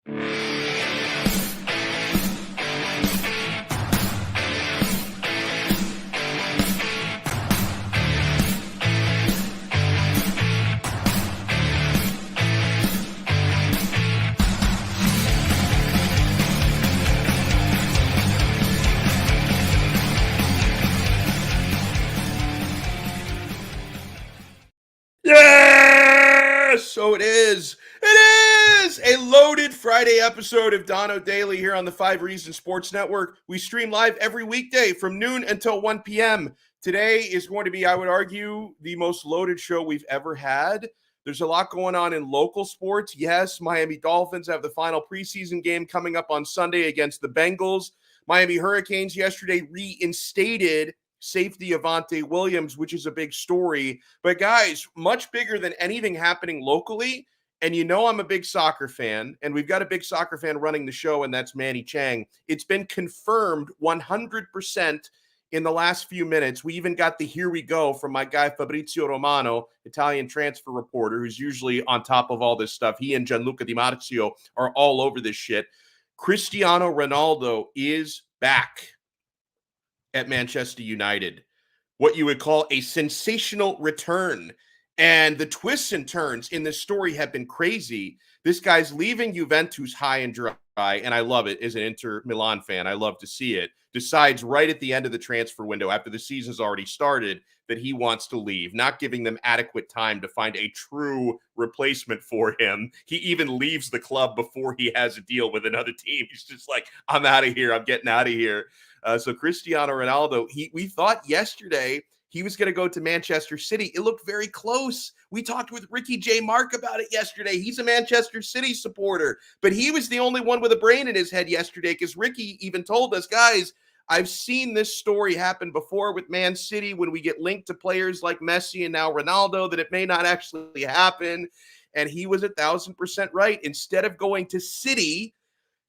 Yes! So it is. It is a loaded Friday episode of Donno Daily here on the 5 Reasons Sports Network. We stream live every weekday from noon until 1 p.m. Today is going to be, I would argue, the most loaded show we've ever had. There's a lot going on in local sports. Yes, Miami Dolphins have the final preseason game coming up on Sunday against the Bengals. Miami Hurricanes yesterday reinstated safety Avantae Williams, which is a big story. But guys, much bigger than anything happening locally. And you know I'm a big soccer fan, and we've got a big soccer fan running the show, and that's Manny Chang. It's been confirmed 100% in the last few minutes. We even got the here we go from my guy Fabrizio Romano, Italian transfer reporter, who's usually on top of all this stuff. He and Gianluca Di Marzio are all over this shit. Cristiano Ronaldo is back at Manchester United, what you would call a sensational return. And the twists and turns in this story have been crazy. This guy's leaving Juventus high and dry, and I love it as an Inter Milan fan. I love to see it. Decides right at the end of the transfer window, after the season's already started, that he wants to leave, not giving them adequate time to find a true replacement for him. He even leaves the club before he has a deal with another team. He's just like, I'm out of here. I'm getting out of here. So Cristiano Ronaldo, we thought yesterday he was going to go to Manchester City. It looked very close. We talked with Ricky J. Mark about it yesterday. He's a Manchester City supporter, but he was the only one with a brain in his head yesterday because Ricky even told us, guys, I've seen this story happen before with Man City when we get linked to players like Messi and now Ronaldo, that it may not actually happen. And he was 1,000% right. Instead of going to City,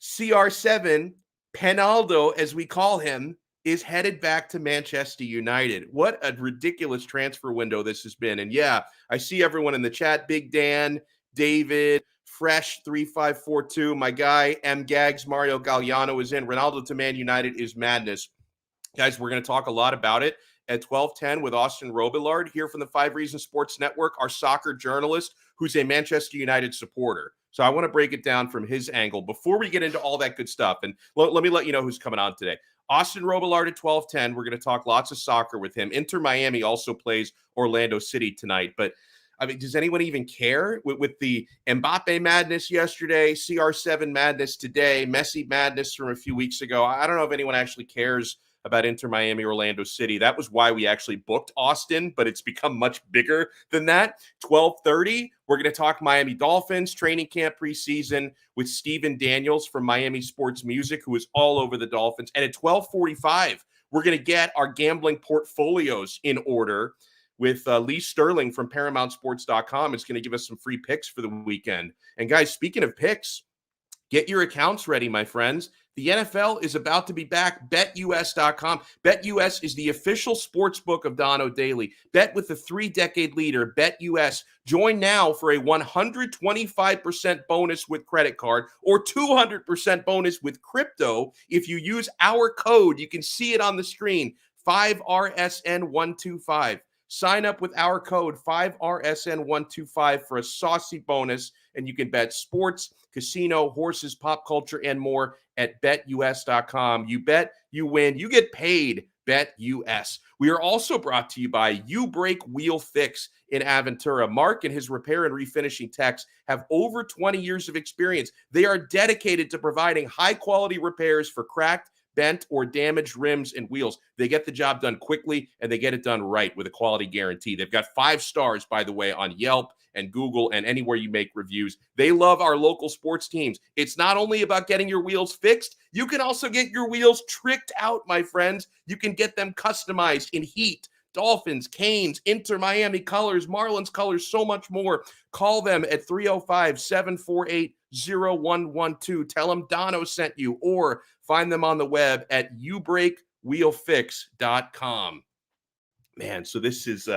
CR7, Penaldo, as we call him, is headed back to Manchester United. What a ridiculous transfer window this has been. And yeah, I see everyone in the chat. Big Dan, David, Fresh 3542, my guy, M. Gags, Mario Galliano is in. Ronaldo to Man United is madness. Guys, we're going to talk a lot about it at 12:10 with Austin Robillard here from the 5 Reasons Sports Network, our soccer journalist who's a Manchester United supporter. So I want to break it down from his angle before we get into all that good stuff. And let me let you know who's coming on today. Austin Robillard at 12:10. We're going to talk lots of soccer with him. Inter Miami also plays Orlando City tonight. But, I mean, does anyone even care? With the Mbappe madness yesterday, CR7 madness today, Messi madness from a few weeks ago, I don't know if anyone actually cares about Inter Miami, Orlando City. That was why we actually booked Austin, but it's become much bigger than that. 12:30, we're going to talk Miami Dolphins, training camp preseason with Steven Daniels from Miami Sports Music, who is all over the Dolphins. And at 12:45, we're going to get our gambling portfolios in order with Lee Sterling from ParamountSports.com. It's going to give us some free picks for the weekend. And guys, speaking of picks, get your accounts ready, my friends. The NFL is about to be back. BetUS.com. BetUS is the official sports book of Donno Daily. Bet with the 3-decade leader, BetUS. Join now for a 125% bonus with credit card or 200% bonus with crypto if you use our code. You can see it on the screen, 5RSN125. Sign up with our code 5RSN125 for a saucy bonus, and you can bet sports, casino, horses, pop culture, and more at BetUS.com. You bet, you win, you get paid. BetUS. We are also brought to you by You Break Wheel Fix in Aventura. Mark and his repair and refinishing techs have over 20 years of experience. They are dedicated to providing high-quality repairs for cracked, bent, or damaged rims and wheels. They get the job done quickly, and they get it done right with a quality guarantee. They've got 5 stars, by the way, on Yelp and Google and anywhere you make reviews. They love our local sports teams. It's not only about getting your wheels fixed, you can also get your wheels tricked out, my friends. You can get them customized in heat, Dolphins, Canes, Inter Miami colors, Marlins colors, so much more. Call them at 305-748-0112. Tell them Donno sent you, or find them on the web at youbreakwheelfix.com. Man, so this is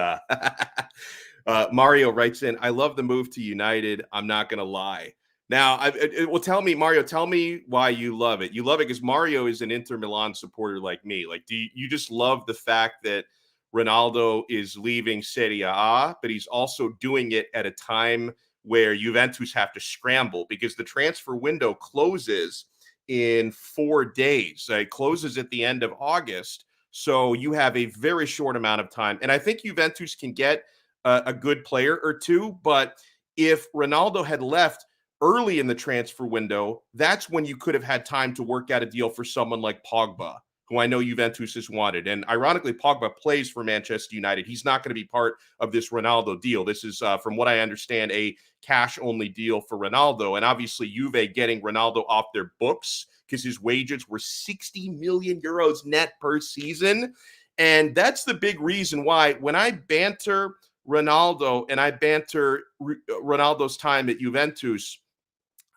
Mario writes in, I love the move to United. I'm not going to lie. Now, well, tell me, Mario, tell me why you love it. You love it because Mario is an Inter Milan supporter like me. Like, do you just love the fact that Ronaldo is leaving Serie A, but he's also doing it at a time where Juventus have to scramble because the transfer window closes in 4 days. It closes at the end of August. So you have a very short amount of time. And I think Juventus can get a good player or two. But if Ronaldo had left early in the transfer window, that's when you could have had time to work out a deal for someone like Pogba, who I know Juventus has wanted. And ironically, Pogba plays for Manchester United. He's not going to be part of this Ronaldo deal. This is, from what I understand, a cash-only deal for Ronaldo. And obviously, Juve getting Ronaldo off their books because his wages were 60 million euros net per season. And that's the big reason why when I banter Ronaldo and I banter Ronaldo's time at Juventus,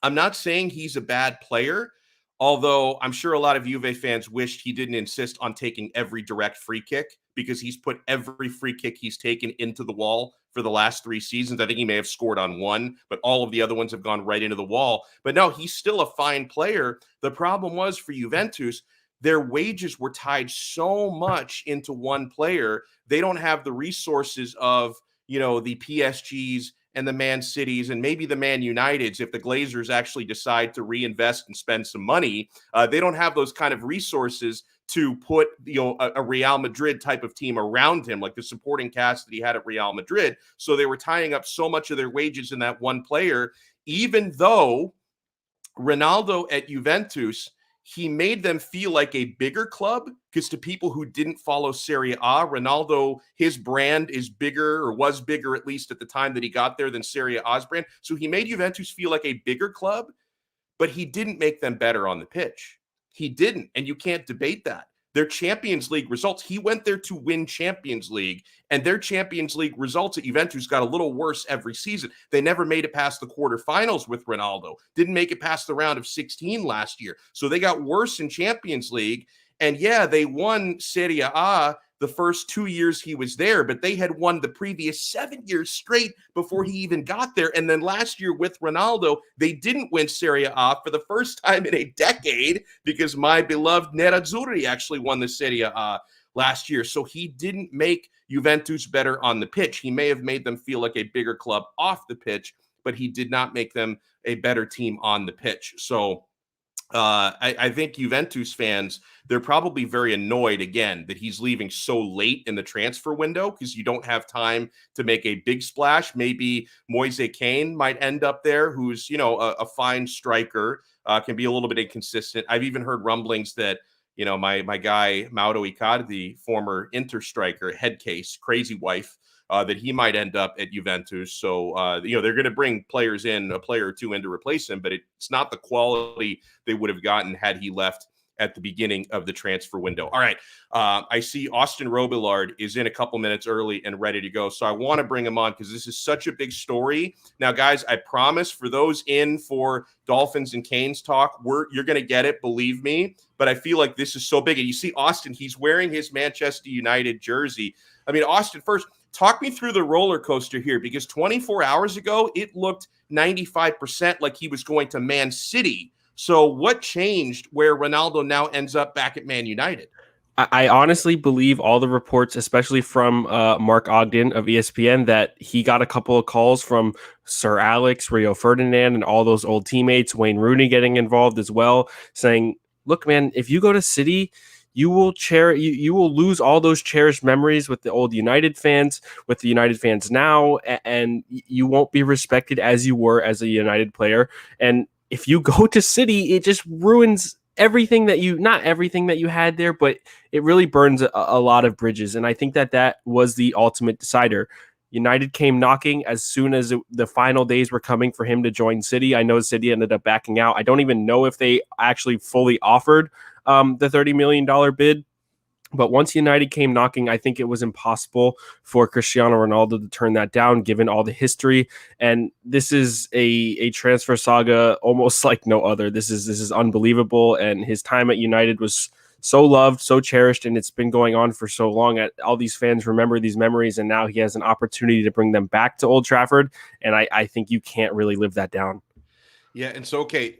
I'm not saying he's a bad player, although I'm sure a lot of Juve fans wished he didn't insist on taking every direct free kick because he's put every free kick he's taken into the wall for the last 3 seasons. I think he may have scored on one, but all of the other ones have gone right into the wall. But no, he's still a fine player. The problem was for Juventus, their wages were tied so much into one player. They don't have the resources of, the PSGs and the Man Cities and maybe the Man Uniteds. If the Glazers actually decide to reinvest and spend some money, they don't have those kind of resources to put a Real Madrid type of team around him, like the supporting cast that he had at Real Madrid. So they were tying up so much of their wages in that one player, even though Ronaldo at Juventus, he made them feel like a bigger club because to people who didn't follow Serie A, Ronaldo, his brand is bigger or was bigger, at least at the time that he got there, than Serie A's brand. So he made Juventus feel like a bigger club, but he didn't make them better on the pitch. He didn't, and you can't debate that. Their Champions League results, he went there to win Champions League, and their Champions League results at Juventus got a little worse every season. They never made it past the quarterfinals with Ronaldo, didn't make it past the round of 16 last year. So they got worse in Champions League, and yeah, they won Serie A the first 2 years he was there, but they had won the previous 7 years straight before he even got there. And then last year with Ronaldo, they didn't win Serie A for the first time in a decade because my beloved Nerazzurri actually won the Serie A last year. So he didn't make Juventus better on the pitch. He may have made them feel like a bigger club off the pitch, but he did not make them a better team on the pitch. So I think Juventus fans, they're probably very annoyed again that he's leaving so late in the transfer window because you don't have time to make a big splash. Maybe Moise Kean might end up there, who's, a fine striker, can be a little bit inconsistent. I've even heard rumblings that, my guy, Mauro Icardi, former Inter striker, head case, crazy wife, that he might end up at Juventus. So, they're going to bring players in, a player or two in to replace him, but it's not the quality they would have gotten had he left at the beginning of the transfer window. All right. I see Austin Robillard is in a couple minutes early and ready to go. So I want to bring him on because this is such a big story. Now, guys, I promise for those in for Dolphins and Canes talk, you're going to get it, believe me. But I feel like this is so big. And you see Austin, he's wearing his Manchester United jersey. I mean, Austin, first, talk me through the roller coaster here, because 24 hours ago, it looked 95% like he was going to Man City. So what changed where Ronaldo now ends up back at Man United? I honestly believe all the reports, especially from Mark Ogden of ESPN, that he got a couple of calls from Sir Alex, Rio Ferdinand, and all those old teammates, Wayne Rooney getting involved as well, saying, look, man, if you go to City, you will you will lose all those cherished memories with the old United fans, with the United fans now, and you won't be respected as you were as a United player. And if you go to City, it just ruins everything that not everything that you had there, but it really burns a lot of bridges. And I think that was the ultimate decider. United came knocking as soon as the final days were coming for him to join City. I know City ended up backing out. I don't even know if they actually fully offered the $30 million bid. But once United came knocking, I think it was impossible for Cristiano Ronaldo to turn that down, given all the history. And this is a transfer saga almost like no other. This is unbelievable. And his time at United was so loved, so cherished, and it's been going on for so long. All these fans remember these memories, and now he has an opportunity to bring them back to Old Trafford. And I think you can't really live that down. Yeah, and so okay,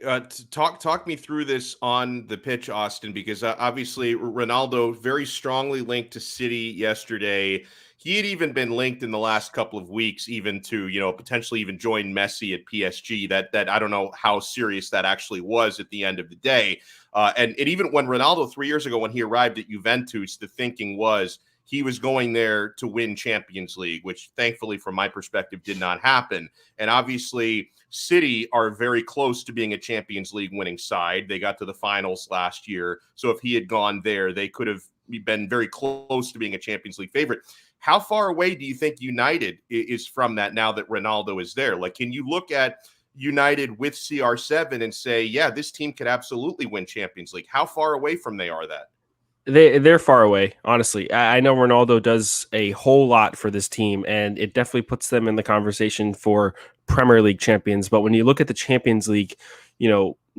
talk me through this on the pitch, Austin, because obviously Ronaldo very strongly linked to City yesterday. He had even been linked in the last couple of weeks, even to potentially even join Messi at PSG. That I don't know how serious that actually was at the end of the day. And even when Ronaldo 3 years ago, when he arrived at Juventus, the thinking was he was going there to win Champions League, which thankfully, from my perspective, did not happen. And obviously, City are very close to being a Champions League winning side. They got to the finals last year. So if he had gone there, they could have been very close to being a Champions League favorite. How far away do you think United is from that now that Ronaldo is there? Like, can you look at United with CR7 and say, yeah, this team could absolutely win Champions League? How far away from they are that? They're far away, honestly. I know Ronaldo does a whole lot for this team, and it definitely puts them in the conversation for Premier League champions. But when you look at the Champions League,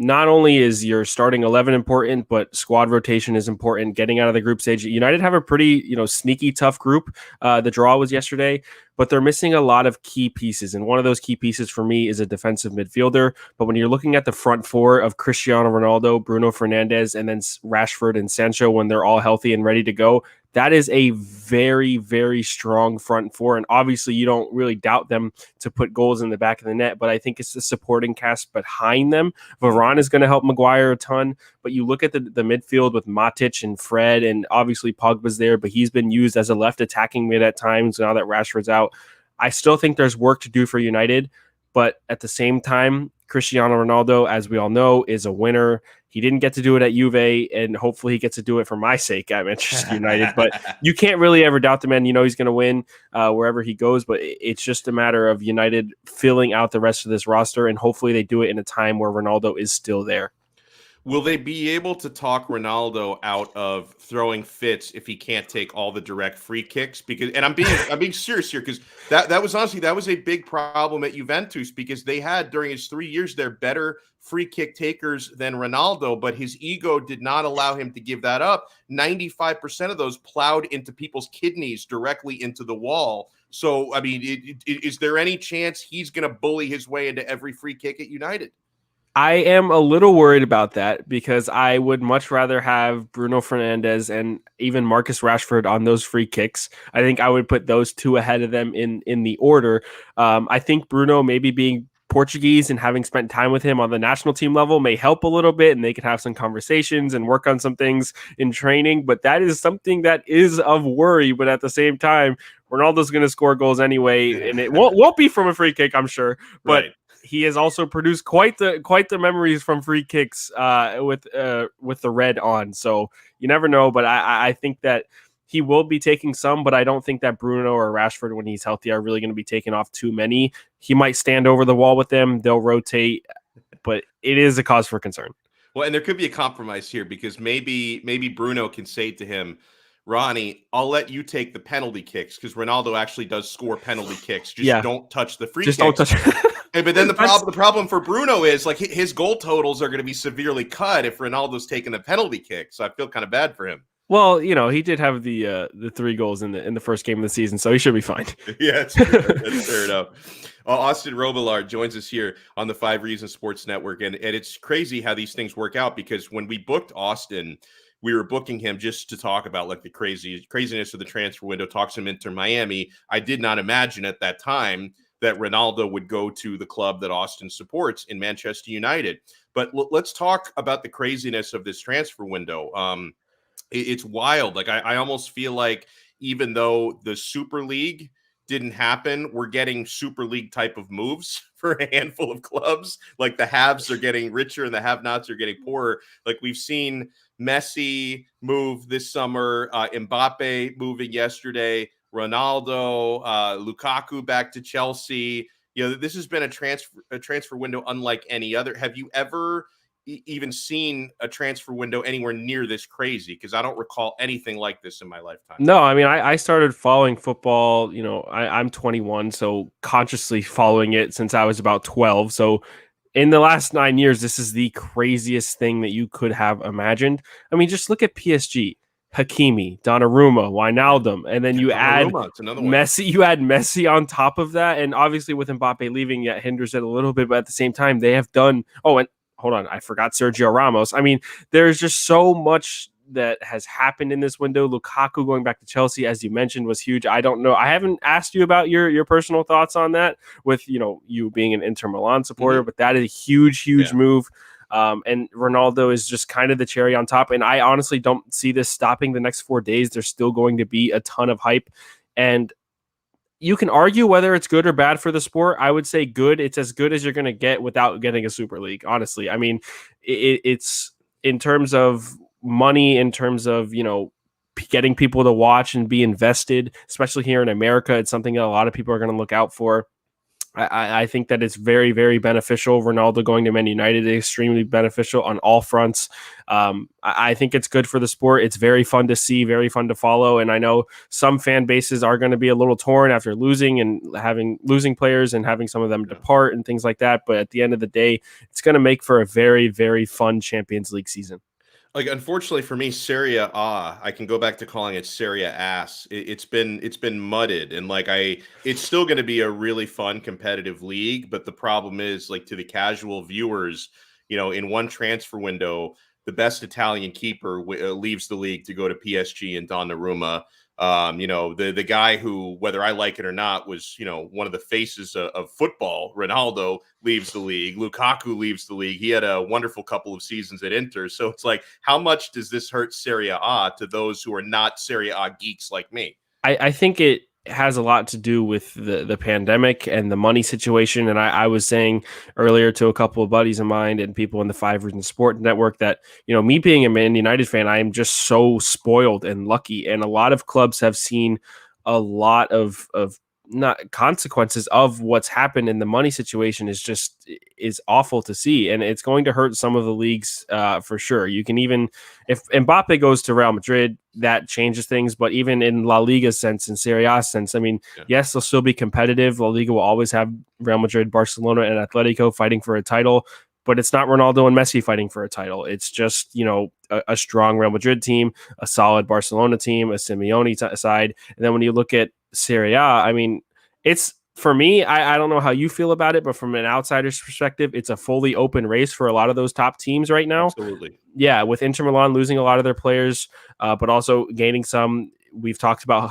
not only is your starting 11 important, but squad rotation is important. Getting out of the group stage, United have a pretty sneaky tough group. The draw was yesterday, but they're missing a lot of key pieces, and one of those key pieces for me is a defensive midfielder. But when you're looking at the front four of Cristiano Ronaldo, Bruno Fernandes, and then Rashford and Sancho, when they're all healthy and ready to go, that is a very, very strong front four. And obviously, you don't really doubt them to put goals in the back of the net, but I think it's the supporting cast behind them. Varane is going to help Maguire a ton, but you look at the midfield with Matic and Fred, and obviously Pogba's there, but he's been used as a left attacking mid at times now that Rashford's out. I still think there's work to do for United, but at the same time, Cristiano Ronaldo, as we all know, is a winner. He didn't get to do it at Juve, and hopefully he gets to do it for my sake at Manchester United. But you can't really ever doubt the man. He's going to win wherever he goes, but it's just a matter of United filling out the rest of this roster, and hopefully they do it in a time where Ronaldo is still there. Will they be able to talk Ronaldo out of throwing fits if he can't take all the direct free kicks? Because, and I'm being serious here, because that was honestly a big problem at Juventus, because they had during his 3 years there better free kick takers than Ronaldo, but his ego did not allow him to give that up. 95% of those plowed into people's kidneys directly into the wall. So, I mean, is there any chance he's going to bully his way into every free kick at United? I am a little worried about that, because I would much rather have Bruno Fernandes and even Marcus Rashford on those free kicks. I think I would put those two ahead of them in the order. I think Bruno, maybe being Portuguese and having spent time with him on the national team level, may help a little bit, and they can have some conversations and work on some things in training. But that is something that is of worry. But at the same time, Ronaldo's going to score goals anyway, and it won't be from a free kick, I'm sure. But right. He has also produced quite the memories from free kicks with the red on. So you never know, but I think that he will be taking some, but I don't think that Bruno or Rashford, when he's healthy, are really going to be taking off too many. He might stand over the wall with them. They'll rotate, but it is a cause for concern. Well, and there could be a compromise here, because maybe Bruno can say to him, Ronnie, I'll let you take the penalty kicks, because Ronaldo actually does score penalty kicks. Just don't touch the free kicks. Don't touch. But then the problem for Bruno is, like, his goal totals are going to be severely cut if Ronaldo's taking the penalty kick. So I feel kind of bad for him. Well, he did have the 3 goals in the first game of the season, so he should be fine. Yeah, that's fair enough. Austin Robillard joins us here on the 5 Reasons Sports Network, and it's crazy how these things work out, because when we booked Austin, we were booking him just to talk about like the craziness of the transfer window, talks him into Miami. I did not imagine at that time that Ronaldo would go to the club that Austin supports in Manchester United. But let's talk about the craziness of this transfer window. It's wild. Like, I almost feel like, even though the Super League didn't happen, we're getting Super League type of moves for a handful of clubs. Like, the haves are getting richer and the have-nots are getting poorer. Like, we've seen Messi move this summer, Mbappe moving yesterday, Ronaldo, Lukaku back to Chelsea. This has been a transfer window unlike any other. Have you ever even seen a transfer window anywhere near this crazy? Because I don't recall anything like this in my lifetime. No, I mean, I started following football, I'm 21, so consciously following it since I was about 12. So in the last 9 years, this is the craziest thing that you could have imagined. I mean, just look at PSG. Hakimi, Donnarumma, Wijnaldum, and then you add Donnarumma, it's another one. Messi. You add Messi on top of that, and obviously with Mbappe leaving, that hinders it a little bit. But at the same time, they have done. Oh, and hold on, I forgot Sergio Ramos. I mean, there's just so much that has happened in this window. Lukaku going back to Chelsea, as you mentioned, was huge. I don't know. I haven't asked you about your personal thoughts on that, with you being an Inter Milan supporter, but that is a huge move. And Ronaldo is just kind of the cherry on top. And I honestly don't see this stopping the next 4 days. There's still going to be a ton of hype. And you can argue whether it's good or bad for the sport. I would say good. It's as good as you're going to get without getting a Super League, honestly. I mean, it's in terms of money, in terms of, getting people to watch and be invested, especially here in America. It's something that a lot of people are going to look out for. I think that it's very, very beneficial. Ronaldo going to Man United is extremely beneficial on all fronts. I think it's good for the sport. It's very fun to see, very fun to follow. And I know some fan bases are going to be a little torn after losing and having losing players and having some of them depart and things like that. But at the end of the day, it's going to make for a very, very fun Champions League season. Like, unfortunately for me, Serie A, I can go back to calling it Serie Ass. It's been mudded, and it's still going to be a really fun competitive league. But the problem is, like, to the casual viewers, in one transfer window, the best Italian keeper leaves the league to go to PSG and Donnarumma. The guy who, whether I like it or not, was, one of the faces of football, Ronaldo, leaves the league. Lukaku leaves the league. He had a wonderful couple of seasons at Inter. So it's like, how much does this hurt Serie A to those who are not Serie A geeks like me? I think it has a lot to do with the pandemic and the money situation. And I was saying earlier to a couple of buddies of mine and people in the Five Reasons Sport Network that, me being a Man United fan, I am just so spoiled and lucky. And a lot of clubs have seen a lot of not consequences of what's happened, and the money situation is awful to see, and it's going to hurt some of the leagues for sure. You can even, if Mbappe goes to Real Madrid, that changes things, but even in La Liga sense and Serie A sense, I mean, yes, they'll still be competitive. La Liga will always have Real Madrid, Barcelona, and Atletico fighting for a title, but it's not Ronaldo and Messi fighting for a title. It's just, a strong Real Madrid team, a solid Barcelona team, a Simeone side. And then when you look at Serie A, I mean, it's, for me, I don't know how you feel about it, but from an outsider's perspective, it's a fully open race for a lot of those top teams right now. Absolutely. Yeah, with Inter Milan losing a lot of their players, but also gaining some. We've talked about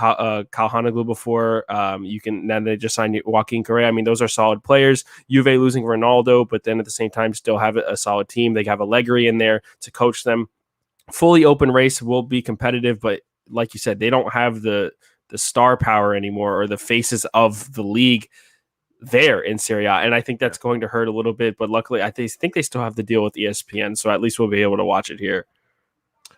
Calhanoglu before. Then they just signed Joaquin Correa. I mean, those are solid players. Juve losing Ronaldo, but then at the same time still have a solid team. They have Allegri in there to coach them. Fully open race will be competitive, but like you said, they don't have the star power anymore, or the faces of the league there in Serie A. And I think that's going to hurt a little bit, but luckily I think they still have the deal with ESPN. So at least we'll be able to watch it here.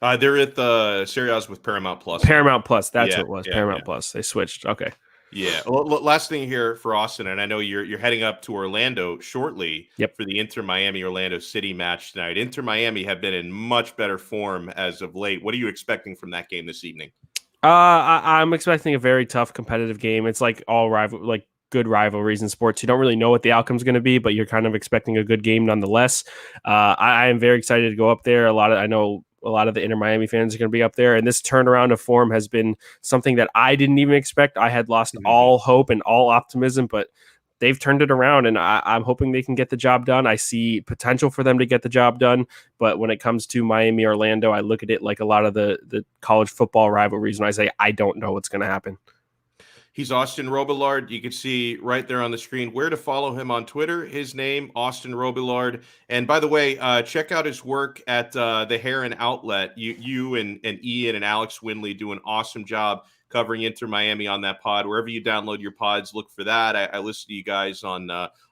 They're at the Serie A's with Paramount Plus. Paramount Plus. That's what it was. Paramount Plus. They switched. Okay. Yeah. Well, last thing here for Austin, and I know you're heading up to Orlando shortly for the Inter Miami Orlando City match tonight. Inter Miami have been in much better form as of late. What are you expecting from that game this evening? I'm expecting a very tough competitive game. It's like all good rivalries in sports. You don't really know what the outcome's going to be, but you're kind of expecting a good game nonetheless. I am very excited to go up there. I know a lot of the Inter Miami fans are going to be up there, and this turnaround of form has been something that I didn't even expect. I had lost all hope and all optimism, but they've turned it around, and I'm hoping they can get the job done. I see potential for them to get the job done, but when it comes to Miami, Orlando, I look at it like a lot of the college football rivalries, and I say, I don't know what's going to happen. He's Austin Robillard. You can see right there on the screen where to follow him on Twitter. His name, Austin Robillard. And by the way, check out his work at the Heron Outlet. You and Ian and Alex Winley do an awesome job covering Inter Miami on that pod. Wherever you download your pods, look for that. I listen to you guys on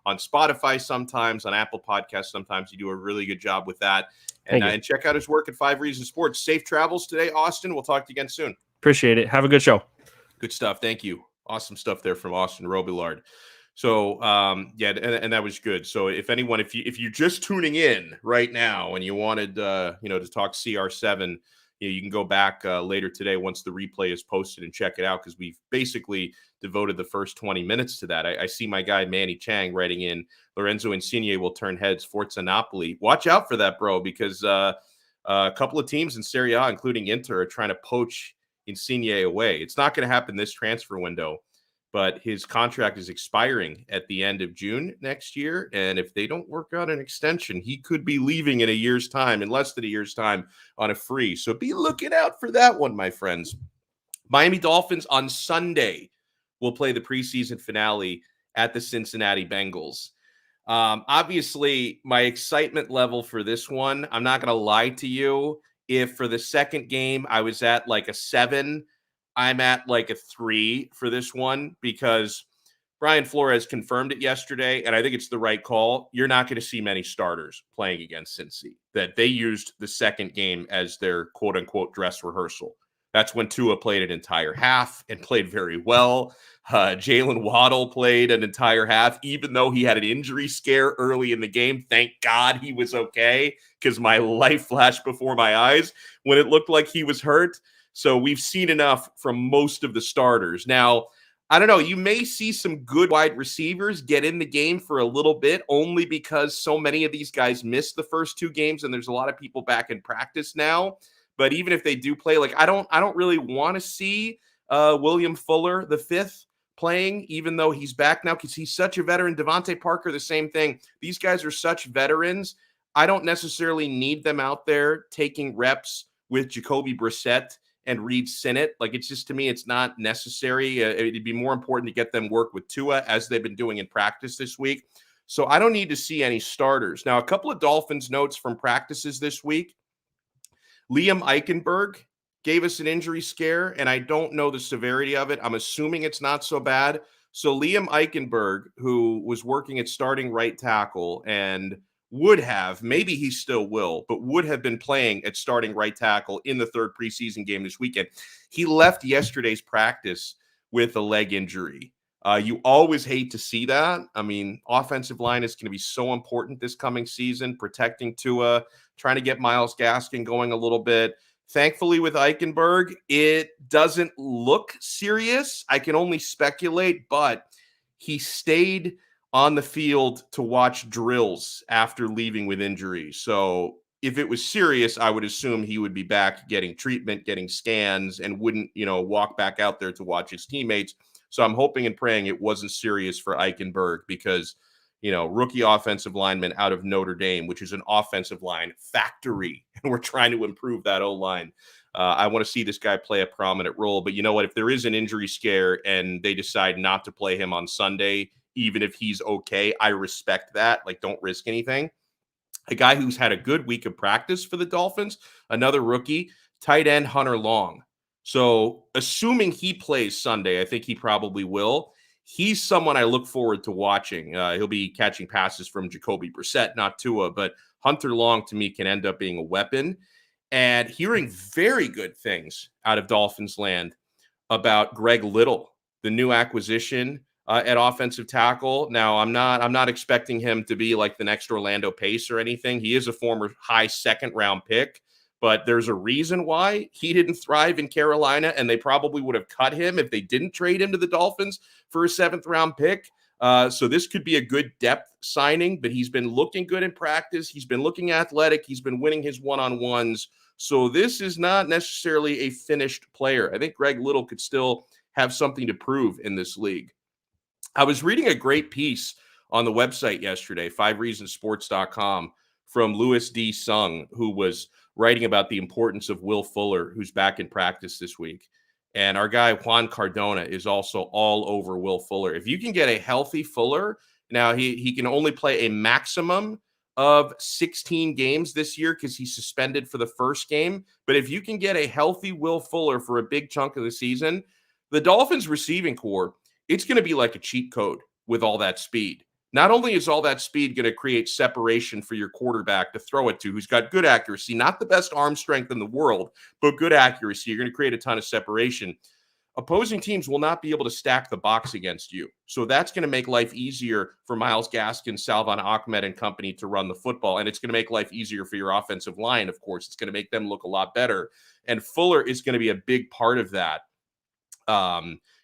Spotify sometimes, on Apple Podcasts sometimes. You do a really good job with that. And check out his work at Five Reasons Sports. Safe travels today, Austin. We'll talk to you again soon. Appreciate it. Have a good show. Good stuff. Thank you. Awesome stuff there from Austin Robillard. So, and that was good. So if you're just tuning in right now and you wanted, to talk CR7, you can go back later today once the replay is posted and check it out, because we've basically devoted the first 20 minutes to that. I see my guy Manny Chang writing in, Lorenzo Insigne will turn heads, Forza Napoli. Watch out for that, bro, because A couple of teams in Serie A, including Inter, are trying to poach Insigne away. It's not going to happen this transfer window, but his contract is expiring at the end of June next year. And if they don't work out an extension, he could be leaving in less than a year's time on a free. So be looking out for that one, my friends. Miami Dolphins on Sunday will play the preseason finale at the Cincinnati Bengals. Obviously, my excitement level for this one, I'm not going to lie to you. If for the second game I was at like a 7, I'm at like a 3 for this one because Brian Flores confirmed it yesterday, and I think it's the right call. You're not going to see many starters playing against Cincy. That they used the second game as their quote-unquote dress rehearsal. That's when Tua played an entire half and played very well. Jalen Waddle played an entire half, even though he had an injury scare early in the game. Thank God he was okay, because my life flashed before my eyes when it looked like he was hurt. So we've seen enough from most of the starters. Now, I don't know, you may see some good wide receivers get in the game for a little bit, only because so many of these guys missed the first 2 games, and there's a lot of people back in practice now. But even if they do play, like I don't really want to see William Fuller, the 5th, playing, even though he's back now, because he's such a veteran. Devontae Parker, the same thing. These guys are such veterans. I don't necessarily need them out there taking reps with Jacoby Brissett and Reed Sinnett. Like, it's just, to me, it's not necessary. It'd be more important to get them work with Tua, as they've been doing in practice this week. So I don't need to see any starters. Now, a couple of Dolphins notes from practices this week. Liam Eichenberg gave us an injury scare, and I don't know the severity of it. I'm assuming it's not so bad. So Liam Eichenberg, who was working at starting right tackle and would have, maybe he still will, but would have been playing at starting right tackle in the 3rd preseason game this weekend. He left yesterday's practice with a leg injury. You always hate to see that. I mean, offensive line is going to be so important this coming season, protecting Tua, trying to get Myles Gaskin going a little bit. Thankfully, with Eichenberg, it doesn't look serious. I can only speculate, but he stayed on the field to watch drills after leaving with injury. So if it was serious, I would assume he would be back getting treatment, getting scans, and wouldn't, walk back out there to watch his teammates. So I'm hoping and praying it wasn't serious for Eichenberg, because, rookie offensive lineman out of Notre Dame, which is an offensive line factory, and we're trying to improve that O-line. I want to see this guy play a prominent role. But you know what? If there is an injury scare and they decide not to play him on Sunday, even if he's okay, I respect that. Like, don't risk anything. A guy who's had a good week of practice for the Dolphins, another rookie, tight end Hunter Long. So assuming he plays Sunday, I think he probably will. He's someone I look forward to watching. He'll be catching passes from Jacoby Brissett, not Tua, but Hunter Long, to me, can end up being a weapon. And hearing very good things out of Dolphins land about Greg Little, the new acquisition at offensive tackle. Now, I'm not expecting him to be like the next Orlando Pace or anything. He is a former high 2nd round pick. But there's a reason why he didn't thrive in Carolina, and they probably would have cut him if they didn't trade him to the Dolphins for a 7th round pick. So this could be a good depth signing, but he's been looking good in practice. He's been looking athletic. He's been winning his one-on-ones. So this is not necessarily a finished player. I think Greg Little could still have something to prove in this league. I was reading a great piece on the website yesterday, 5reasonsports.com, from Louis D. Sung, who was writing about the importance of Will Fuller, who's back in practice this week. And our guy, Juan Cardona, is also all over Will Fuller. If you can get a healthy Fuller, now he can only play a maximum of 16 games this year because he's suspended for the first game. But if you can get a healthy Will Fuller for a big chunk of the season, the Dolphins receiving core, it's going to be like a cheat code with all that speed. Not only is all that speed going to create separation for your quarterback to throw it to, who's got good accuracy, not the best arm strength in the world, but good accuracy. You're going to create a ton of separation. Opposing teams will not be able to stack the box against you. So that's going to make life easier for Myles Gaskin, Salvon Ahmed, and company to run the football. And it's going to make life easier for your offensive line, of course. It's going to make them look a lot better. And Fuller is going to be a big part of that.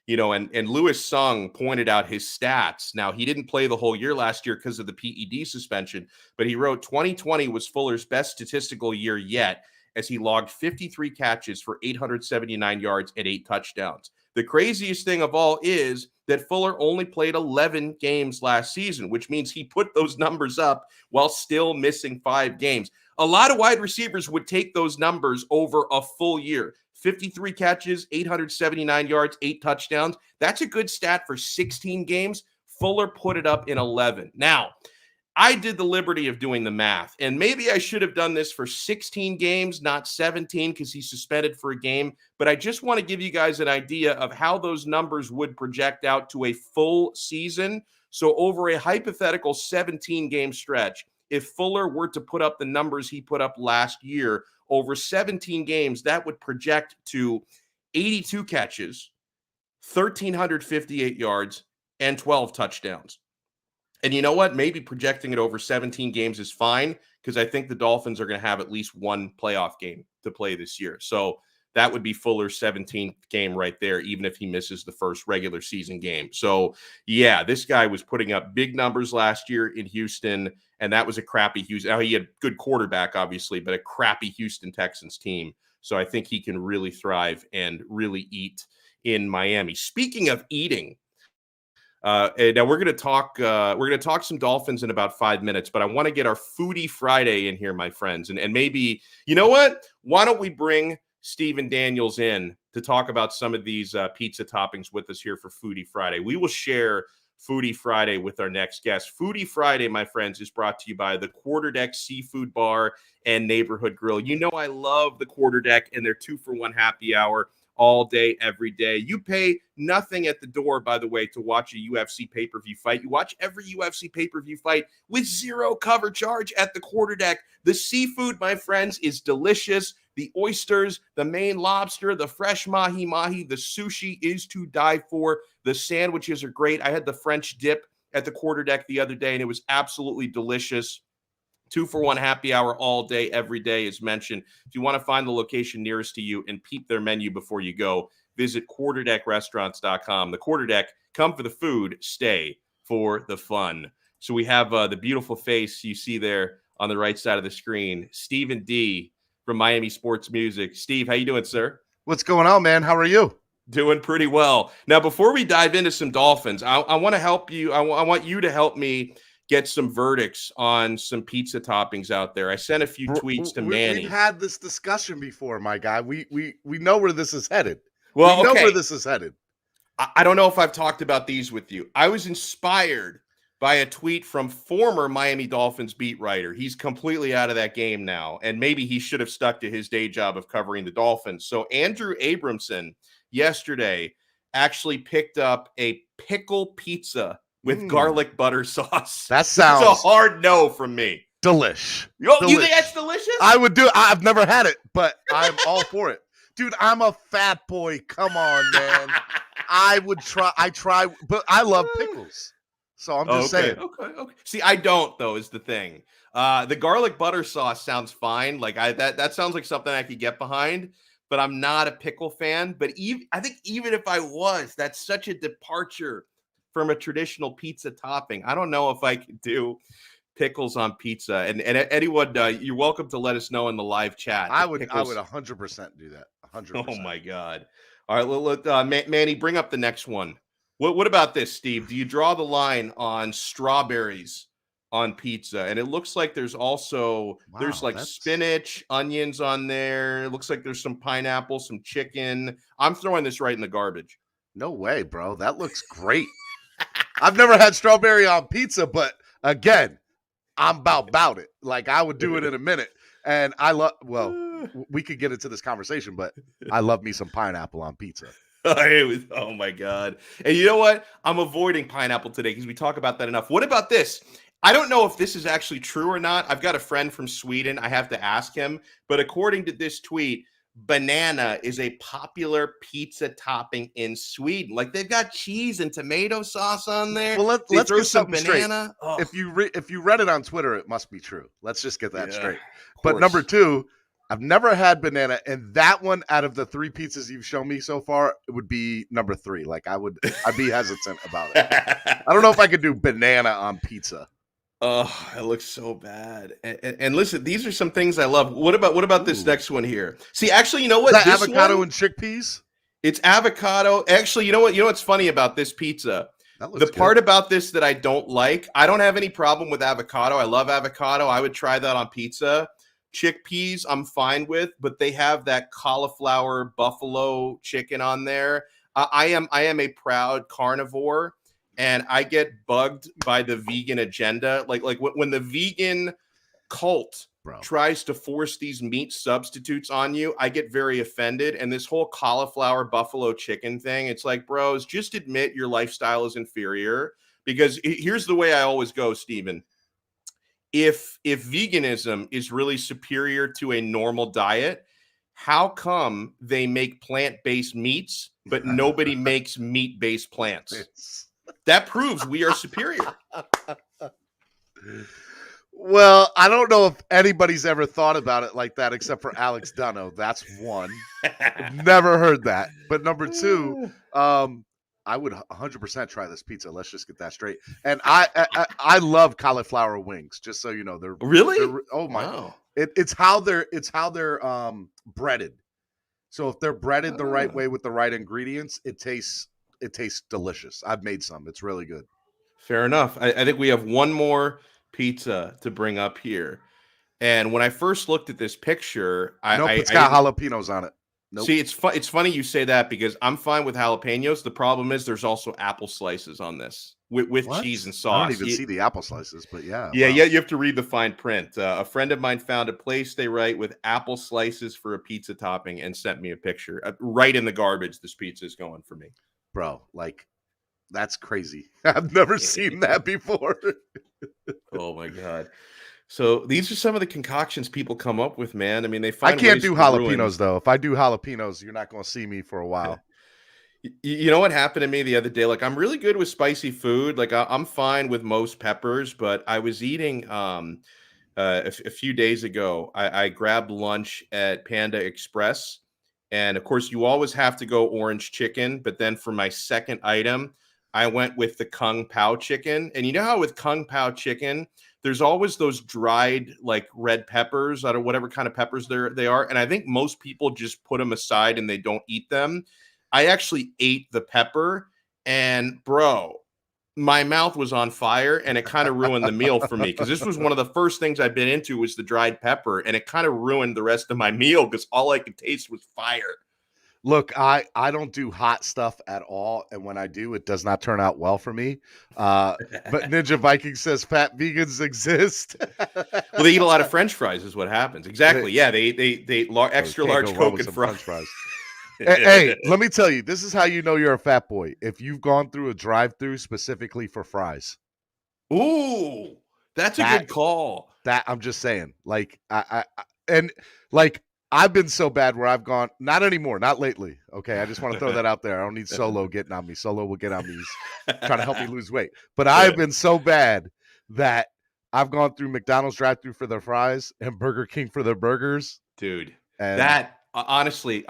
And Lewis Sung pointed out his stats. Now, he didn't play the whole year last year because of the PED suspension, but he wrote 2020 was Fuller's best statistical year yet, as he logged 53 catches for 879 yards and 8 touchdowns. The craziest thing of all is that Fuller only played 11 games last season, which means he put those numbers up while still missing 5 games. A lot of wide receivers would take those numbers over a full year. 53 catches, 879 yards, 8 touchdowns. That's a good stat for 16 games. Fuller put it up in 11. Now, I did the liberty of doing the math, and maybe I should have done this for 16 games, not 17, because he's suspended for a game. But I just want to give you guys an idea of how those numbers would project out to a full season. So over a hypothetical 17-game stretch, if Fuller were to put up the numbers he put up last year over 17 games, that would project to 82 catches, 1,358 yards, and 12 touchdowns. And you know what? Maybe projecting it over 17 games is fine, because I think the Dolphins are going to have at least one playoff game to play this year. So that would be Fuller's 17th game right there, even if he misses the first regular season game. So, yeah, this guy was putting up big numbers last year in Houston, and that was a crappy Houston. Now, he had a good quarterback, obviously, but a crappy Houston Texans team. So I think he can really thrive and really eat in Miami. Speaking of eating, and now we're going to talk some Dolphins in about 5 minutes, but I want to get our Foodie Friday in here, my friends. And maybe, you know what? Why don't we bring Stephen Daniels in to talk about some of these pizza toppings with us here for Foodie Friday. We will share Foodie Friday with our next guest. Foodie Friday, my friends, is brought to you by the Quarterdeck Seafood Bar and Neighborhood Grill. You know I love the Quarterdeck and their 2-for-1 happy hour all day, every day. You pay nothing at the door, by the way, to watch a UFC pay-per-view fight. You watch every UFC pay-per-view fight with zero cover charge at the Quarterdeck. The seafood, my friends, is delicious. The oysters, the Maine lobster, the fresh mahi-mahi, the sushi is to die for. The sandwiches are great. I had the French dip at the Quarterdeck the other day, and it was absolutely delicious. 2-for-1 happy hour all day, every day, as mentioned. If you want to find the location nearest to you and peep their menu before you go, visit quarterdeckrestaurants.com. The Quarterdeck, come for the food, stay for the fun. So we have the beautiful face you see there on the right side of the screen, Stephen D. from Miami Sports Music. Steve, how you doing, sir? What's going on, man? How are you? Doing pretty well. Now, before we dive into some Dolphins, I want to help you. I want you to help me get some verdicts on some pizza toppings out there. I sent a few tweets to Manny. We've had this discussion before, my guy. We know where this is headed. Well, we know where this is headed. I don't know if I've talked about these with you. I was inspired by a tweet from former Miami Dolphins beat writer. He's completely out of that game now, and maybe he should have stuck to his day job of covering the Dolphins. So Andrew Abramson yesterday actually picked up a pickle pizza with garlic butter sauce. That sounds a hard no from me. Delish. You think that's delicious? I would do it. I've never had it, but I'm all for it. Dude, I'm a fat boy. Come on, man. I would try. But I love pickles. So I'm just saying. Okay. See, I don't, though, is the thing. The garlic butter sauce sounds fine. Like that sounds like something I could get behind, but I'm not a pickle fan. But I think even if I was, that's such a departure from a traditional pizza topping. I don't know if I could do pickles on pizza. And anyone, you're welcome to let us know in the live chat. I would 100% do that. 100%. Oh my God. All right, Manny, bring up the next one. What about this, Steve? Do you draw the line on strawberries on pizza? And it looks like there's also there's spinach, onions on there. It looks like there's some pineapple, some chicken. I'm throwing this right in the garbage. No way, bro. That looks great. I've never had strawberry on pizza, but again, I'm about it. Like, I would do it in a minute. And we could get into this conversation, but I love me some pineapple on pizza. Oh my God. And you know what? I'm avoiding pineapple today because we talk about that enough. What about this? I don't know if this is actually true or not. I've got a friend from Sweden. I have to ask him. But according to this tweet, banana is a popular pizza topping in Sweden. Like, they've got cheese and tomato sauce on there. Well, let's get something banana. Straight. If you read it on Twitter, it must be true. Let's just get that straight. But number two, I've never had banana, and that one out of the 3 pizzas you've shown me so far, it would be number 3. Like I'd be hesitant about it. I don't know if I could do banana on pizza. Oh, it looks so bad. And listen, these are some things I love. What about this next one here? See, actually, you know what? Is that this avocado one, and chickpeas? it's avocado. Actually, you know what? You know what's funny about this pizza? The part about this that I don't like, I don't have any problem with avocado. I love avocado. I would try that on pizza. Chickpeas, I'm fine with, but they have that cauliflower buffalo chicken on there. I am a proud carnivore, and I get bugged by the vegan agenda. Like when the vegan cult tries to force these meat substitutes on you, I get very offended. And this whole cauliflower buffalo chicken thing, it's like, bros, just admit your lifestyle is inferior. Because here's the way I always go, Steven. If veganism is really superior to a normal diet, how come they make plant-based meats, but nobody makes meat-based plants? That proves we are superior. Well, I don't know if anybody's ever thought about it like that except for Alex Donno. That's one. Never heard that. But number 2, I would 100% try this pizza. Let's just get that straight. And I love cauliflower wings. Just so you know, they're really. Oh my! Wow. It's how they're breaded. So if they're breaded the right way with the right ingredients, it tastes delicious. I've made some. It's really good. Fair enough. I think we have one more pizza to bring up here. And when I first looked at this picture, it's got jalapenos on it. Nope. See, it's funny you say that because I'm fine with jalapenos. The problem is there's also apple slices on this with cheese and sauce. I don't even see the apple slices, but yeah. Yeah, wow. Yeah, you have to read the fine print. A friend of mine found a place they write with apple slices for a pizza topping and sent me a picture. Right in the garbage, this pizza is going for me. Bro, like, that's crazy. I've never seen that before. Oh, my God. So these are some of the concoctions people come up with, man. I mean, they find. I can't do jalapenos though. If I do jalapenos, you're not going to see me for a while. You know what happened to me the other day? Like, I'm really good with spicy food. Like, I'm fine with most peppers, but I was eating a few days ago. I grabbed lunch at Panda Express, and of course, you always have to go orange chicken. But then for my second item, I went with the Kung Pao chicken. And you know how with Kung Pao chicken, there's always those dried like red peppers out of whatever kind of peppers they are. And I think most people just put them aside and they don't eat them. I actually ate the pepper, and bro, my mouth was on fire, and it kind of ruined the meal for me because this was one of the first things I bit into was the dried pepper, and it kind of ruined the rest of my meal because all I could taste was fire. Look, I don't do hot stuff at all, and when I do, it does not turn out well for me. But Ninja Viking says fat vegans exist. Well, they eat a lot of French fries, is what happens. Exactly. Yeah, they extra large Coke and French fries. Hey, let me tell you, this is how you know you're a fat boy. If you've gone through a drive-through specifically for fries. Ooh, that's a good call. That I'm just saying, like I've been so bad where I've gone, not anymore, not lately. Okay, I just want to throw that out there. I don't need Solo getting on me. Solo will get on me. He's trying to help me lose weight. But I've been so bad that I've gone through McDonald's drive-through for their fries and Burger King for their burgers. Dude, that honestly,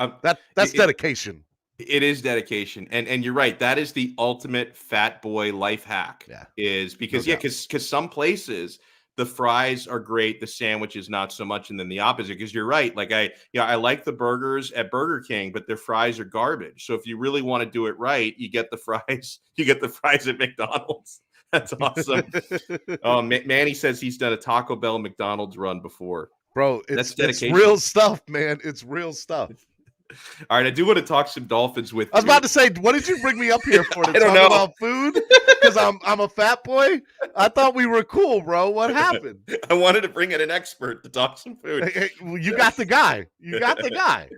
that's dedication. It is dedication, and you're right. That is the ultimate fat boy life hack. Yeah, is because because some places the fries are great, the sandwiches not so much, and then the opposite. Because you're right. Like I like the burgers at Burger King, but their fries are garbage. So if you really want to do it right, you get the fries. You get the fries at McDonald's. That's awesome. Manny says he's done a Taco Bell McDonald's run before. Bro, it's real stuff, man. It's real stuff. All right, I do want to talk some Dolphins with you. I was about to say, what did you bring me up here for? To I don't know. Talk about food? Because I'm a fat boy? I thought we were cool, bro. What happened? I wanted to bring in an expert to talk some food. Hey, you got the guy. You got the guy.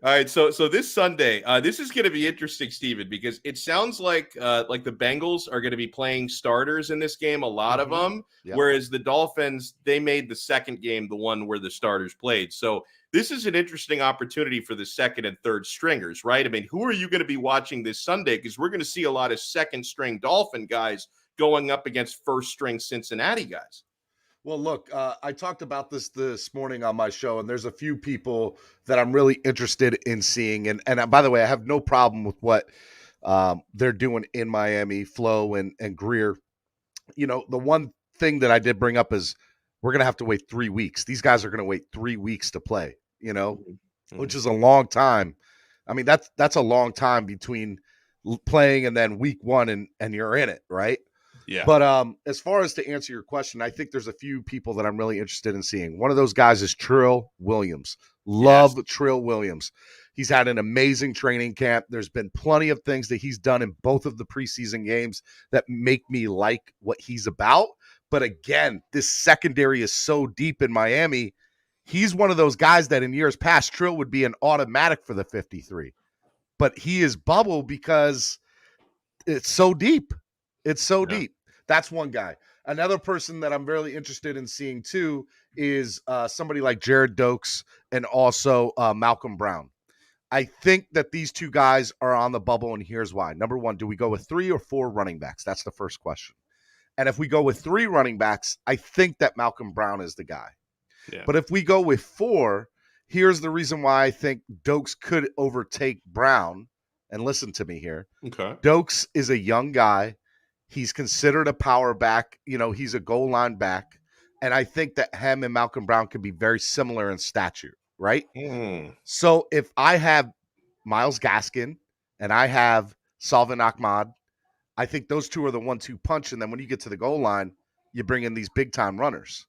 All right, so this Sunday, this is going to be interesting, Steven, because it sounds like the Bengals are going to be playing starters in this game, a lot of them, whereas the Dolphins, they made the second game the one where the starters played. So this is an interesting opportunity for the second and third stringers, right? I mean, who are you going to be watching this Sunday? Because we're going to see a lot of second-string Dolphin guys going up against first-string Cincinnati guys. Well, look, I talked about this morning on my show, and there's a few people that I'm really interested in seeing. And by the way, I have no problem with what they're doing in Miami, Flo and Greer. You know, the one thing that I did bring up is we're going to have to wait 3 weeks. These guys are going to wait 3 weeks to play, which is a long time. I mean, that's a long time between playing and then week one and you're in it, right? Yeah. But as far as to answer your question, I think there's a few people that I'm really interested in seeing. One of those guys is Trill Williams. Love Trill Williams. He's had an amazing training camp. There's been plenty of things that he's done in both of the preseason games that make me like what he's about. But again, this secondary is so deep in Miami. He's one of those guys that in years past, Trill would be an automatic for the 53. But he is bubble because it's so deep. It's so deep. That's one guy. Another person that I'm really interested in seeing too is somebody like Jared Dokes and also Malcolm Brown. I think that these two guys are on the bubble, and here's why. Number one, do we go with 3 or 4 running backs? That's the first question. And if we go with 3 running backs, I think that Malcolm Brown is the guy. Yeah. But if we go with 4, here's the reason why I think Dokes could overtake Brown. And listen to me here. Okay. Dokes is a young guy. He's considered a power back. He's a goal line back. And I think that him and Malcolm Brown could be very similar in stature, right? So if I have Myles Gaskin and I have Salvin Ahmad, I think those two are the 1-2 punch. And then when you get to the goal line, you bring in these big time runners.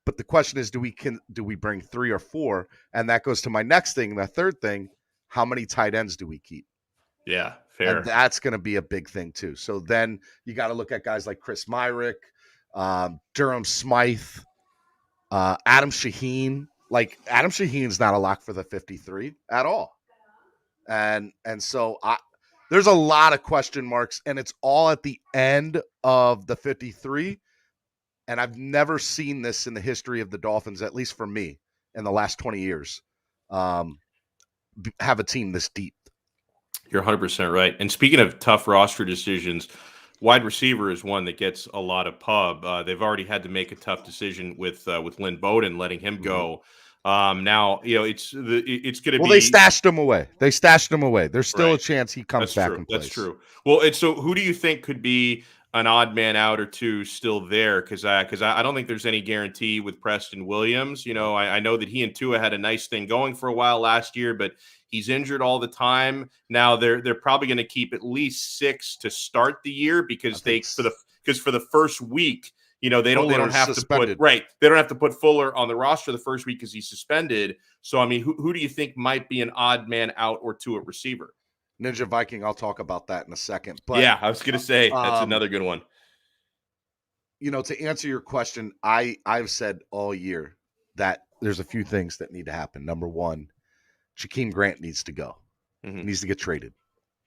But the question is, do we bring 3 or 4? And that goes to my next thing. The third thing, how many tight ends do we keep? Yeah, fair. And that's going to be a big thing too. So then you got to look at guys like Chris Myrick, Durham Smythe, Adam Shaheen. Like Adam Shaheen's not a lock for the 53 at all. And so there's a lot of question marks, and it's all at the end of the 53. And I've never seen this in the history of the Dolphins, at least for me, in the last 20 years, have a team this deep. You're 100% right. And speaking of tough roster decisions, wide receiver is one that gets a lot of pub. They've already had to make a tough decision with Lynn Bowden, letting him go. Now, it's going to be. Well, they stashed him away. There's still a chance he comes back and plays. That's true. Well, and so who do you think could be an odd man out or two still there? Because I don't think there's any guarantee with Preston Williams. I know that he and Tua had a nice thing going for a while last year, but he's injured all the time. Now they're probably going to keep at least 6 to start the year because for the first week, they don't have suspended. They don't have to put Fuller on the roster the first week because he's suspended. So I mean, who do you think might be an odd man out or two at receiver? Ninja Viking, I'll talk about that in a second. But yeah, I was going to say that's another good one. To answer your question, I've said all year that there's a few things that need to happen. Number one, Jakeem Grant needs to go. He needs to get traded.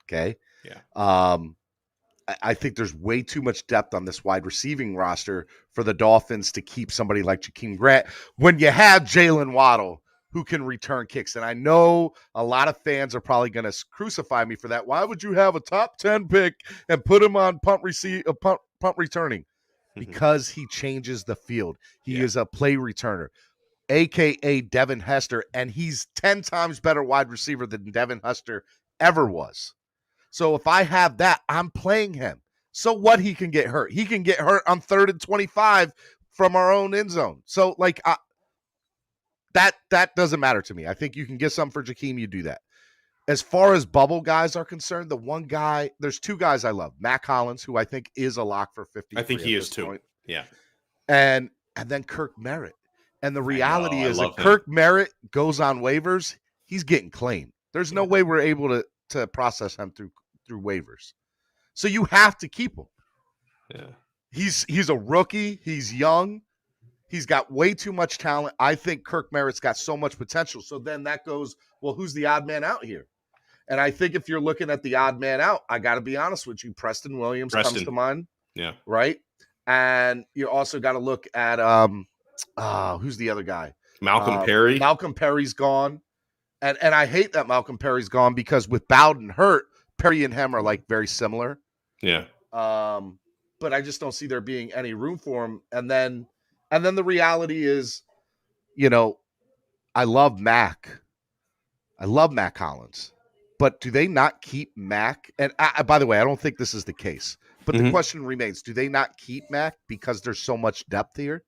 Okay. Yeah. I think there's way too much depth on this wide receiving roster for the Dolphins to keep somebody like Jakeem Grant when you have Jalen Waddle who can return kicks. And I know a lot of fans are probably going to crucify me for that. Why would you have a top 10 pick and put him on punt returning? Because he changes the field. He is a play returner, a.k.a. Devin Hester, and he's 10 times better wide receiver than Devin Hester ever was. So if I have that, I'm playing him. So what? He can get hurt. He can get hurt on 3rd and 25 from our own end zone. So that doesn't matter to me. I think you can get something for Jakeem. You do that. As far as bubble guys are concerned, there's 2 guys I love. Matt Collins, who I think is a lock for 50. I think he is too. Point. Yeah. And then Kirk Merritt. And the reality is if Kirk Merritt goes on waivers, he's getting claimed. There's no way we're able to process him through waivers. So you have to keep him. Yeah. He's a rookie. He's young. He's got way too much talent. I think Kirk Merritt's got so much potential. So then that goes, well, who's the odd man out here? And I think if you're looking at the odd man out, I got to be honest with you. Preston Williams comes to mind. Yeah. Right. And you also got to look at, who's the other guy? Malcolm Perry. Malcolm Perry's gone. And I hate that Malcolm Perry's gone because with Bowden hurt, Perry and him are like very similar. Yeah. But I just don't see there being any room for him. And then And then the reality is, I love Mac. I love Mac Hollins. But do they not keep Mac? And by the way, I don't think this is the case. But the question remains, do they not keep Mac because there's so much depth here?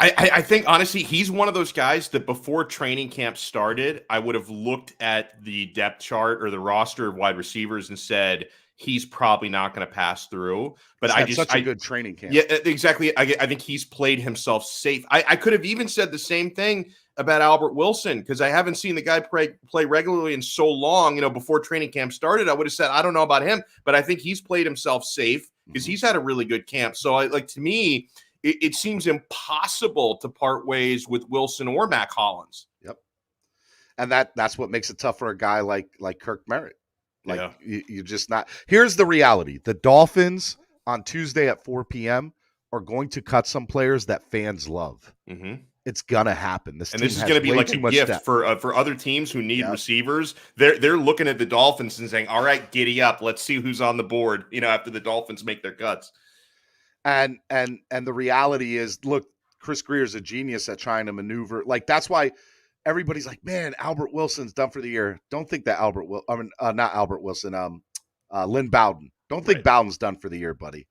I think, honestly, he's one of those guys that before training camp started, I would have looked at the depth chart or the roster of wide receivers and said, he's probably not going to pass through. But such a good training camp. Yeah, exactly. I think he's played himself safe. I could have even said the same thing about Albert Wilson, because I haven't seen the guy play regularly in so long. Before training camp started, I would have said, I don't know about him, but I think he's played himself safe because he's had a really good camp. So to me, it seems impossible to part ways with Wilson or Mac Hollins. Yep. And that's what makes it tough for a guy like Kirk Merritt. You're just not. Here's the reality. The Dolphins on Tuesday at 4 p.m. are going to cut some players that fans love. Mm-hmm. It's gonna happen. This is going to be like a gift for other teams who need receivers. They're looking at the Dolphins and saying, "All right, giddy up. Let's see who's on the board." After the Dolphins make their cuts. And the reality is, look, Chris Greer's a genius at trying to maneuver. That's why everybody's like, "Man, Albert Wilson's done for the year." Don't think that not Albert Wilson. Lynn Bowden. Don't think Bowden's done for the year, buddy.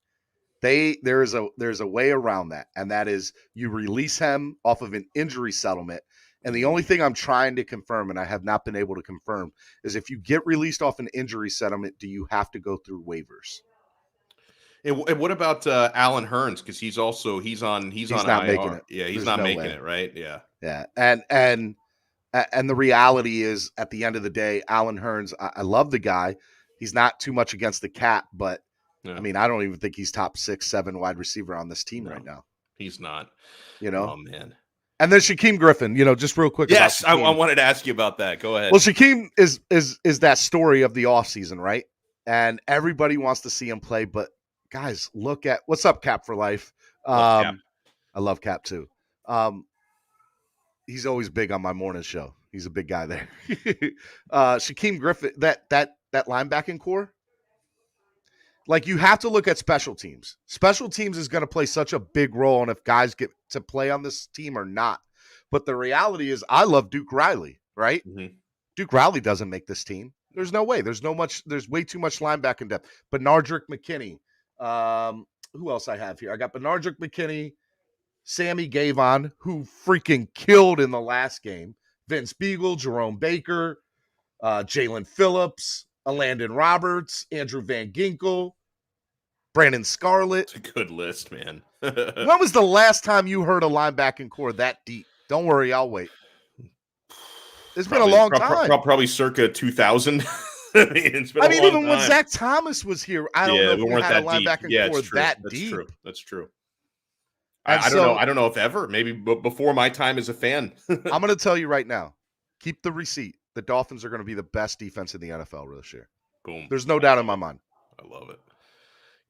There's a way around that, and that is you release him off of an injury settlement. And the only thing I'm trying to confirm, and I have not been able to confirm, is if you get released off an injury settlement, do you have to go through waivers? And what about Alan Hearns? Because he's on not IR. Making it. Yeah, he's not making it, right? Yeah. Yeah. And the reality is, at the end of the day, Alan Hearns, I love the guy. He's not too much against the cap, but I mean, I don't even think he's top 6, 7 wide receiver on this team right now. He's not. Oh man. And then Shaquem Griffin, just real quick. Yes, I wanted to ask you about that. Go ahead. Well, Shaquem is that story of the offseason, right? And everybody wants to see him play, but guys, look at what's up, Cap for life. I love Cap too. He's always big on my morning show. He's a big guy there. Shaquem Griffin, that linebacking core. You have to look at special teams. Special teams is going to play such a big role on if guys get to play on this team or not. But the reality is, I love Duke Riley, right? Mm-hmm. Duke Riley doesn't make this team. There's no way. There's way too much linebacking depth. Benardrick McKinney. Who else I have here? I got Benardrick McKinney, Sammy Gavon, who freaking killed in the last game. Vince Beagle, Jerome Baker, Jalen Phillips, Landon Roberts, Andrew Van Ginkel, Brandon Scarlett. It's a good list, man. When was the last time you heard a linebacking core that deep? Don't worry, I'll wait. It's been a long time. Probably circa 2000. It's been a long even time. When Zach Thomas was here, I don't know if we had a linebacking core that deep. That's true. I don't know. I don't know if ever. Maybe before my time as a fan. I'm going to tell you right now. Keep the receipt. The Dolphins are going to be the best defense in the NFL this year. Boom. There's no doubt in my mind. I love it.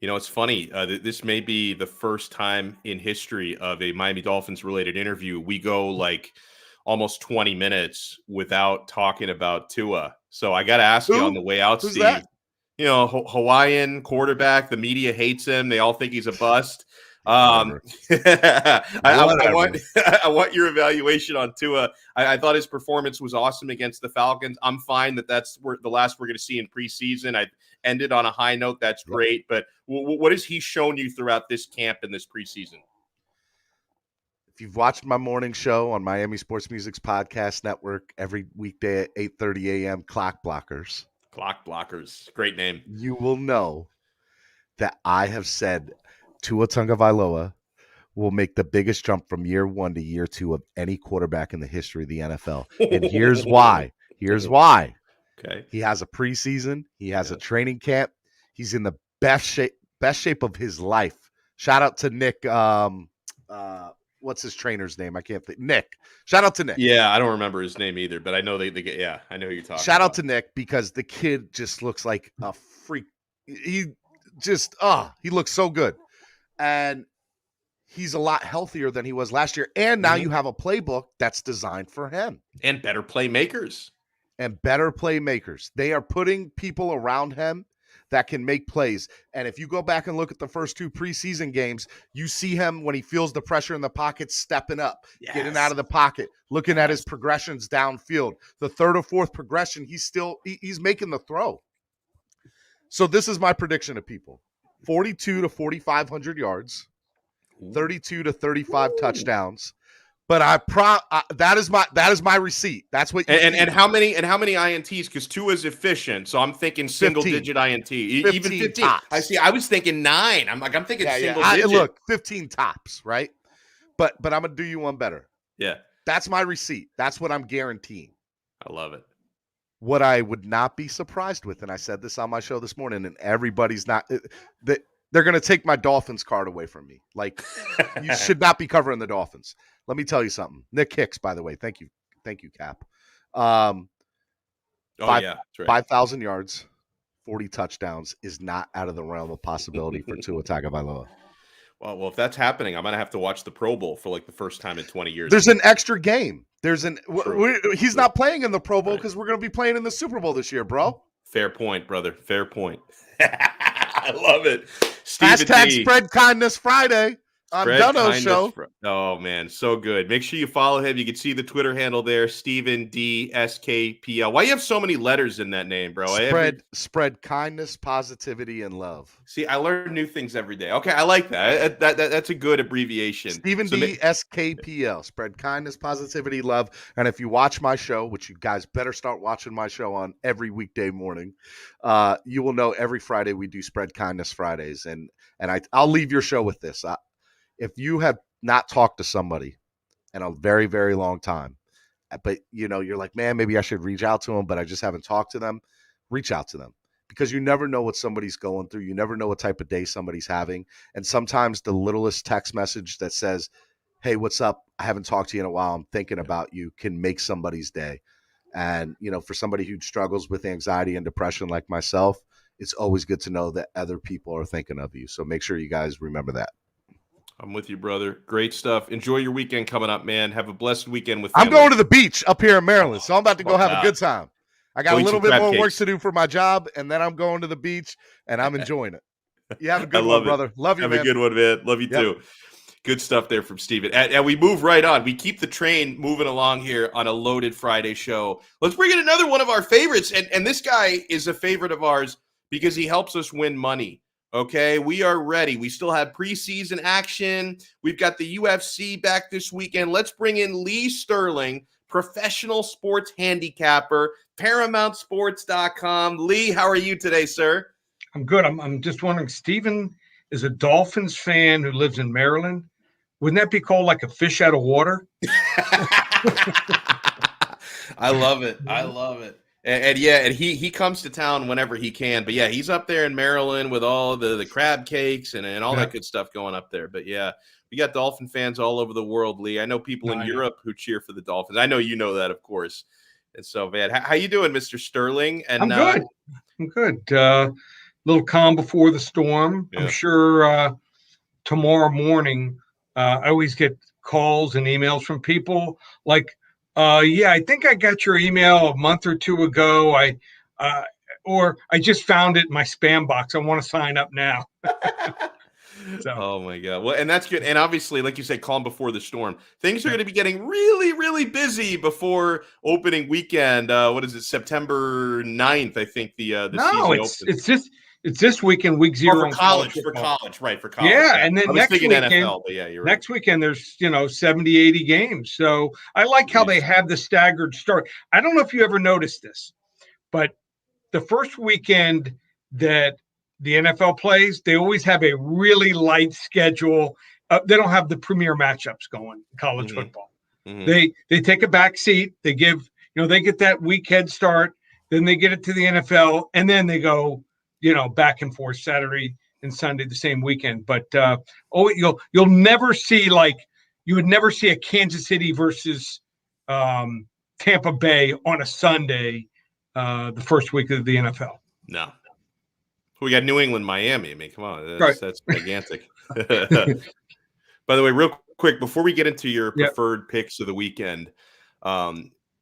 It's funny. This may be the first time in history of a Miami Dolphins related interview we go almost 20 minutes without talking about Tua. So I got to ask you on the way out, Who's Steve. That? Hawaiian quarterback. The media hates him. They all think he's a bust. I want your evaluation on Tua. I thought his performance was awesome against the Falcons. I'm fine that's the last we're going to see in preseason. I ended on a high note. That's great. But what has he shown you throughout this camp and this preseason? If you've watched my morning show on Miami Sports Music's podcast network every weekday at 8:30 a.m., Clock Blockers. Clock Blockers. Great name. You will know that I have said Tua Tagovailoa will make the biggest jump from year 1 to year 2 of any quarterback in the history of the NFL. And here's why. Okay. He has a preseason. He has a training camp. He's in the best shape of his life. Shout out to Nick. What's his trainer's name? I can't think. Nick. Shout out to Nick. Yeah, I don't remember his name either, but I know they get. Yeah, I know who you're talking. Shout out to Nick because the kid just looks like a freak. He looks so good, and he's a lot healthier than he was last year. And now you have a playbook that's designed for him and better playmakers. They are putting people around him that can make plays. And if you go back and look at the first 2 preseason games, you see him when he feels the pressure in the pocket, stepping up, getting out of the pocket, looking at his progressions downfield. The 3rd or 4th progression, he's making the throw. So this is my prediction of people: 42 to 4,500 yards, 32 to 35 touchdowns. But that is my receipt. That's what you and how many INTs? Because Tua is efficient, so I'm thinking single 15. digit INT, even 15. Tops. I see. I was thinking 9. I'm thinking single digit. Look, 15 tops, right? But I'm gonna do you one better. Yeah, that's my receipt. That's what I'm guaranteeing. I love it. What I would not be surprised with, and I said this on my show this morning, and everybody's not that they're gonna take my Dolphins card away from me. Like, you should not be covering the Dolphins. Let me tell you something. Nick Hicks, by the way, thank you, Cap. 5,000 yards, 40 touchdowns is not out of the realm of possibility for Tua Tagovailoa. Well, if that's happening, I'm gonna have to watch the Pro Bowl for like the first time in 20 years. There's an extra game. He's not playing in the Pro Bowl because we're gonna be playing in the Super Bowl this year, bro. Fair point, brother. Fair point. I love it. Hashtag Spread Kindness Friday on Donno's show. Oh, man, so good. Make sure you follow him. You can see the Twitter handle there, Stephen D. SKPL. Why you have so many letters in that name, bro? Spread kindness, positivity, and love. See, I learn new things every day. Okay, I like that. That's a good abbreviation. Stephen D. SKPL. Spread kindness, positivity, love. And if you watch my show, which you guys better start watching my show on every weekday morning, you will know every Friday we do Spread Kindness Fridays. And I'll leave your show with this. If you have not talked to somebody in a very, very long time, but you're like, man, maybe I should reach out to them, but I just haven't talked to them, reach out to them, because you never know what somebody's going through. You never know what type of day somebody's having. And sometimes the littlest text message that says, hey, what's up? I haven't talked to you in a while. I'm thinking about you, can make somebody's day. And, for somebody who struggles with anxiety and depression like myself, it's always good to know that other people are thinking of you. So make sure you guys remember that. I'm with you, brother. Great stuff. Enjoy your weekend coming up, man. Have a blessed weekend with family. I'm going to the beach up here in Maryland, so I'm about to go have a good time. I got a little bit more work to do for my job, and then I'm going to the beach, and I'm enjoying it. You have a good one, brother. Love you, man. Have a good one, man. Love you too. Good stuff there from Steven. And we move right on. We keep the train moving along here on a loaded Friday show. Let's bring in another one of our favorites. And this guy is a favorite of ours because he helps us win money. Okay, we are ready. We still have preseason action. We've got the UFC back this weekend. Let's bring in Lee Sterling, professional sports handicapper, ParamountSports.com. Lee, how are you today, sir? I'm good. I'm just wondering, Steven is a Dolphins fan who lives in Maryland. Wouldn't that be called like a fish out of water? I love it. I love it. And he comes to town whenever he can. But yeah, he's up there in Maryland with all the crab cakes and all that good stuff going up there. But yeah, we got Dolphin fans all over the world, Lee. I know people in Europe who cheer for the Dolphins. I know you know that, of course. And so, man, how you doing, Mr. Sterling? And I'm good. I'm good. Little calm before the storm. Yeah. I'm sure tomorrow morning I always get calls and emails from people like, I think I got your email a month or two ago. Or I just found it in my spam box. I want to sign up now. So. Oh my God. Well, and that's good. And obviously, like you said, calm before the storm. Things are going to be getting really, really busy before opening weekend. What is it? September 9th, I think the season opens. It's this weekend, week 0 for college, right? For college. Yeah, and then next weekend, NFL, but yeah, you're right. Next weekend, there's 70, 80 games. So I like how they have the staggered start. I don't know if you ever noticed this, but the first weekend that the NFL plays, they always have a really light schedule. They don't have the premier matchups going in college football. Mm-hmm. They take a back seat. They give they get that week head start. Then they get it to the NFL, and then they go. Back and forth Saturday and Sunday the same weekend. But you'll never see you would never see a Kansas City versus Tampa Bay on a Sunday the first week of the NFL. No. We got New England, Miami. I mean, come on. That's gigantic. By the way, real quick, before we get into your preferred picks of the weekend,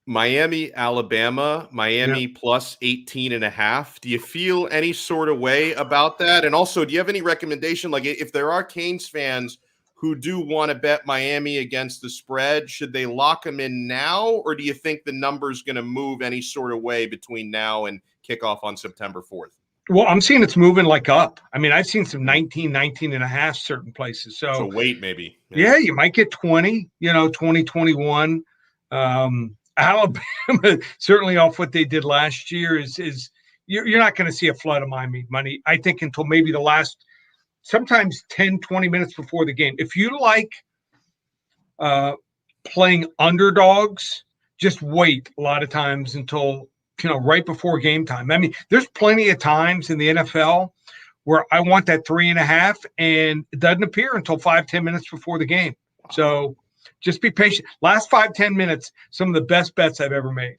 Miami, Alabama, Miami plus 18.5. Do you feel any sort of way about that? And also, do you have any recommendation? Like, if there are Canes fans who do want to bet Miami against the spread, should they lock them in now? Or do you think the number's going to move any sort of way between now and kickoff on September 4th? Well, I'm seeing it's moving like up. I mean, I've seen some 19 and a half certain places. So wait, maybe. Yeah, you might get 20, 2021. Alabama, certainly off what they did last year, is you're not going to see a flood of Miami money, I think, until maybe the last, sometimes 10, 20 minutes before the game. If you like playing underdogs, just wait a lot of times until, right before game time. I mean, there's plenty of times in the NFL where I want that 3.5 and it doesn't appear until 5-10 minutes before the game. So just be patient. Last 5-10 minutes, some of the best bets I've ever made.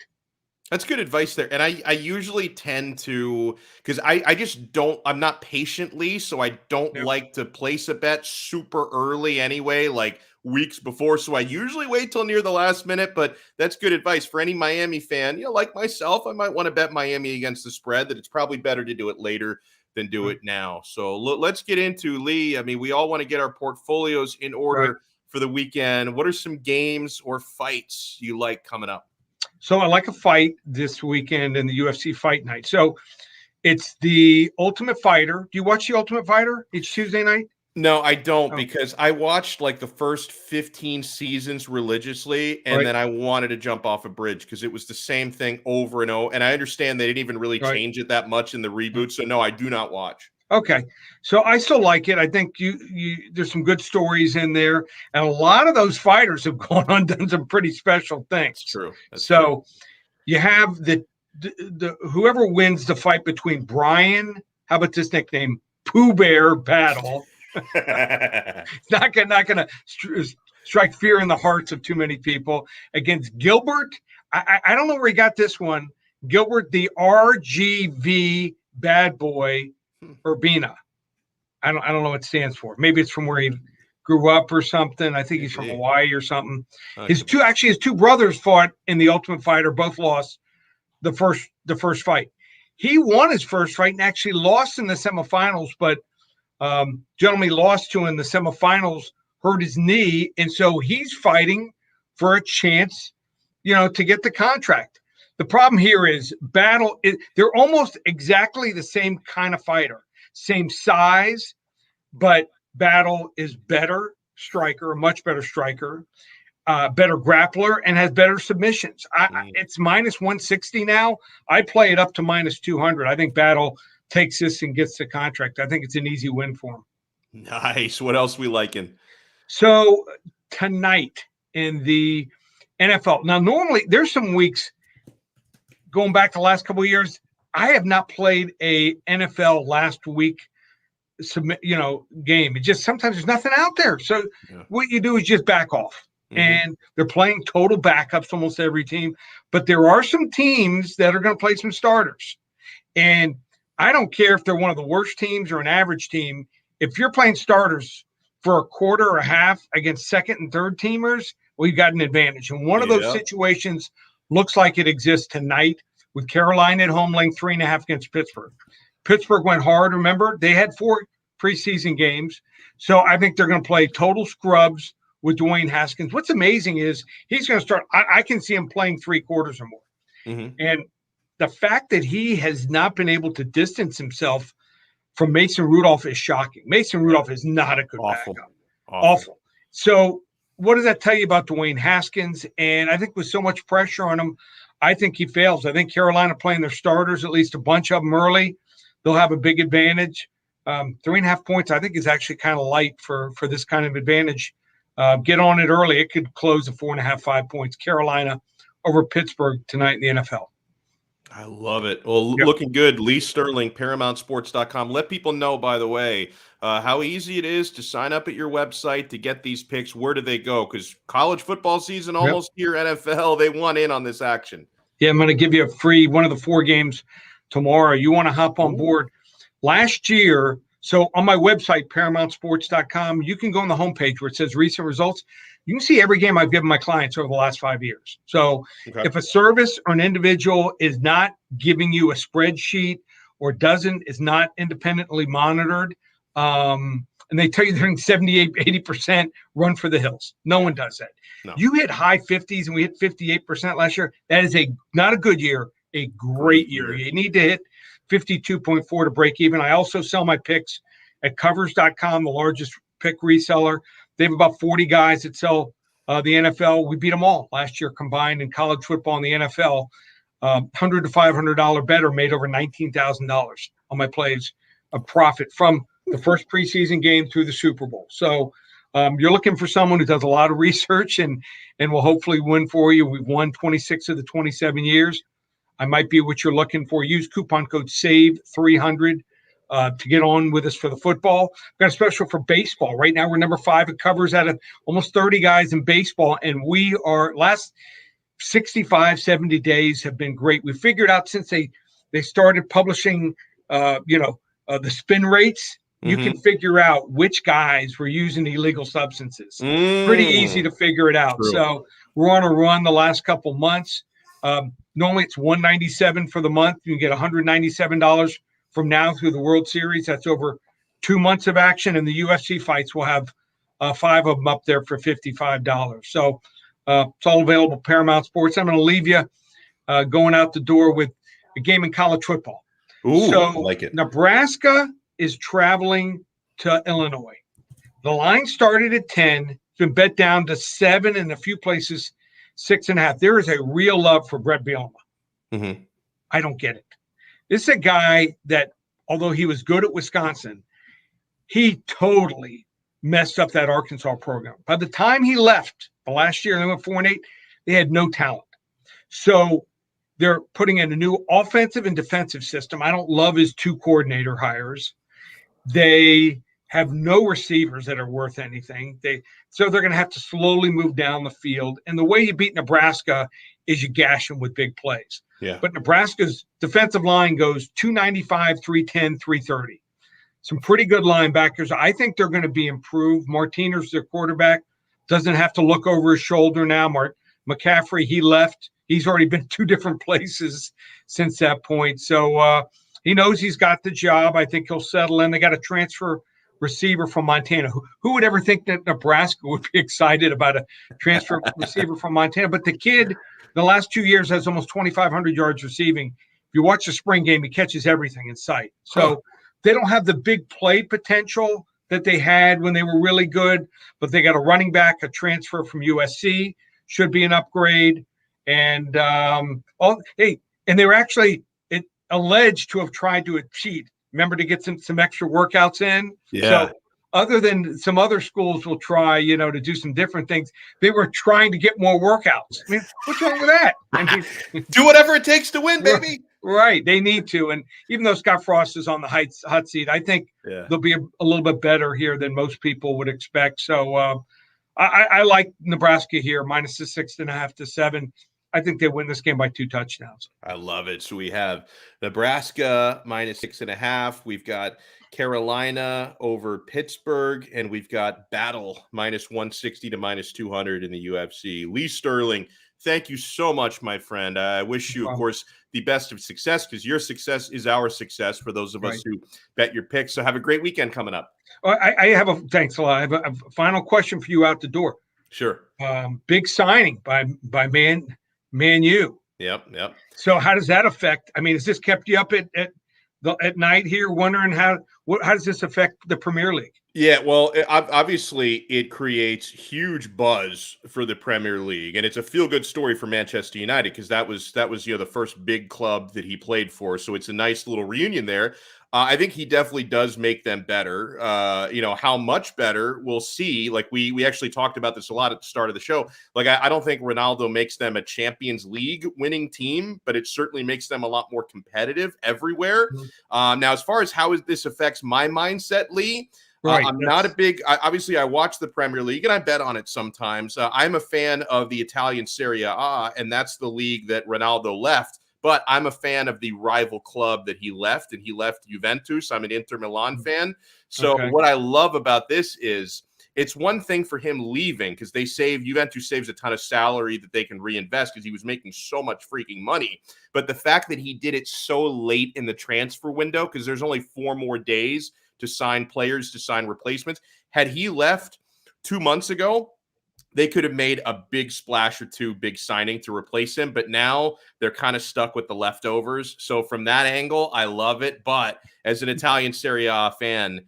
That's good advice there. And I usually tend to, because I just don't, I'm not patiently, so I don't like to place a bet super early anyway, like weeks before. So I usually wait till near the last minute, but that's good advice for any Miami fan. Like myself, I might want to bet Miami against the spread, that it's probably better to do it later than do it now. So let's get into, Lee. I mean, we all want to get our portfolios in order for the weekend. What are some games or fights you like coming up? So I like a fight this weekend in the UFC Fight Night. So it's the Ultimate Fighter. Do you watch the Ultimate Fighter each Tuesday night? No, I don't, because I watched like the first 15 seasons religiously, and then I wanted to jump off a bridge because it was the same thing over and over. And I understand they didn't even really change it that much in the reboot. So no, I do not watch. Okay. So I still like it. I think there's some good stories in there. And a lot of those fighters have gone on, done some pretty special things. That's true. You have the whoever wins the fight between Brian, how about this nickname, Pooh Bear Battle. not gonna strike fear in the hearts of too many people, against Gilbert. I don't know where he got this one. Gilbert, the RGV bad boy, Urbina. I don't know what it stands for. Maybe it's from where he grew up or something. I think he's from Hawaii or something. His two brothers fought in the Ultimate Fighter, both lost the first fight. He won his first fight and actually lost in the semifinals, but gentleman he lost to in the semifinals hurt his knee, and so he's fighting for a chance, to get the contract. The problem here is Battle. They're almost exactly the same kind of fighter, same size, but Battle is better striker, a much better striker, better grappler, and has better submissions. It's minus 160 now. I play it up to minus 200. I think Battle takes this and gets the contract. I think it's an easy win for him. Nice. What else we liking? So tonight in the NFL. Now, normally there's some weeks going back the last couple of years, I have not played a NFL last week game. It just sometimes there's nothing out there. So what you do is just back off. And they're playing total backups almost every team. But there are some teams that are going to play some starters. And I don't care if they're one of the worst teams or an average team. If you're playing starters for a quarter or a half against second and third teamers, well, you got an advantage. And one of those situations looks like it exists tonight with Carolina at home laying 3.5 against Pittsburgh. Pittsburgh went hard. Remember, they had 4 preseason games. So I think they're going to play total scrubs with Dwayne Haskins. What's amazing is he's going to start. I can see him playing 3 quarters or more. And the fact that he has not been able to distance himself from Mason Rudolph is shocking. Mason Rudolph is not a good backup. Awful. So what does that tell you about Dwayne Haskins? And I think with so much pressure on him, I think he fails. I think Carolina playing their starters, at least a bunch of them early, they'll have a big advantage. 3.5 points, I think, is actually kind of light for this kind of advantage. Get on it early. It could close at 4.5, 5 points. Carolina over Pittsburgh tonight in the NFL. I love it. Well, looking good. Lee Sterling, ParamountSports.com. Let people know, by the way, how easy it is to sign up at your website to get these picks. Where do they go? Because college football season almost here, NFL, they want in on this action. Yeah, I'm going to give you a free one of the 4 games tomorrow. You want to hop on board. Last year, so on my website, ParamountSports.com, you can go on the homepage where it says recent results. You can see every game I've given my clients over the last 5 years. So Okay. if a service or an individual is not giving you a spreadsheet or is not independently monitored, and they tell you they're in 78, 80%, run for the hills. No one does that. No. You hit high 50s and we hit 58% last year. That is not a good year, a great year. You need to hit 52.4 to break even. I also sell my picks at covers.com, the largest pick reseller. They have about 40 guys that sell the NFL. We beat them all last year combined in college football and the NFL. $100 to $500 better made over $19,000 on my plays of profit from the first preseason game through the Super Bowl. So you're looking for someone who does a lot of research and will hopefully win for you. We've won 26 of the 27 years. I might be what you're looking for. Use coupon code SAVE300 to get on with us for the football. We've got a special for baseball. Right now, we're number 5. It covers out of almost 30 guys in baseball. And we are last 65, 70 days have been great. We figured out since they started publishing, the spin rates, you can figure out which guys were using illegal substances. Pretty easy to figure it out. True. So we're on a run the last couple months. Normally it's $197 for the month. You can get $197 from now through the World Series. That's over 2 months of action. And the UFC fights will have 5 of them up there for $55. So it's all available Paramount Sports. I'm going to leave you going out the door with a game in college football. Ooh, So I like it. Nebraska is traveling to Illinois. The line started at 10. It's been bet down to 7 in a few places, 6.5. There is a real love for Brett Bielema. Mm-hmm. I don't get it. This is a guy that, although he was good at Wisconsin, he totally messed up that Arkansas program. By the time he left the last year, they went 4-8, they had no talent. So they're putting in a new offensive and defensive system. I don't love his 2 coordinator hires. They have no receivers that are worth anything. So they're going to have to slowly move down the field. And the way you beat Nebraska is you gash them with big plays. Yeah. But Nebraska's defensive line goes 295, 310, 330. Some pretty good linebackers. I think they're going to be improved. Martinez, their quarterback, doesn't have to look over his shoulder now. McCaffrey, he left. He's already been 2 different places since that point. So he knows he's got the job. I think he'll settle in. They got a transfer receiver from Montana. Who would ever think that Nebraska would be excited about a transfer receiver from Montana? But the kid, the last 2 years, has almost 2,500 yards receiving. If you watch the spring game, he catches everything in sight. So they don't have the big play potential that they had when they were really good, but they got a running back, a transfer from USC, should be an upgrade. And and they were actually alleged to have tried to cheat. Remember, to get some extra workouts in. Yeah. So other than some other schools will try, to do some different things, they were trying to get more workouts. I mean, what's wrong with that? Do whatever it takes to win, baby. Right. They need to. And even though Scott Frost is on the hot seat, I think they'll be a little bit better here than most people would expect. So I like Nebraska here, minus the 6.5 to 7. I think they win this game by 2 touchdowns. I love it. So we have Nebraska minus 6.5. We've got Carolina over Pittsburgh, and we've got Battle minus 160 to minus 200 in the UFC. Lee Sterling, thank you so much, my friend. I wish you, of course, the best of success, because your success is our success for those of us who bet your picks. So have a great weekend coming up. I have thanks a lot. I have a final question for you out the door. Sure. Big signing by Man U. Yep. So how does that affect? I mean, has this kept you up at night here, wondering how does this affect the Premier League? Yeah, well, obviously it creates huge buzz for the Premier League, and it's a feel-good story for Manchester United, because that was the first big club that he played for. So it's a nice little reunion there. I think he definitely does make them better. How much better, we'll see. Like we actually talked about this a lot at the start of the show. Like I don't think Ronaldo makes them a Champions League winning team, but it certainly makes them a lot more competitive everywhere. Mm-hmm. Now, as far as how this affects my mindset, Lee, I'm not a big. Obviously, I watch the Premier League and I bet on it sometimes. I'm a fan of the Italian Serie A, and that's the league that Ronaldo left. But I'm a fan of the rival club that he left, and he left Juventus. I'm an Inter Milan fan. So what I love about this is It's one thing for him leaving because Juventus saves a ton of salary that they can reinvest because he was making so much freaking money. But the fact that he did it so late in the transfer window, because there's only 4 more days to sign players, to sign replacements. Had he left 2 months ago, they could have made a big splash or 2 big signing to replace him. But now they're kind of stuck with the leftovers. So from that angle, I love it. But as an Italian Serie A fan,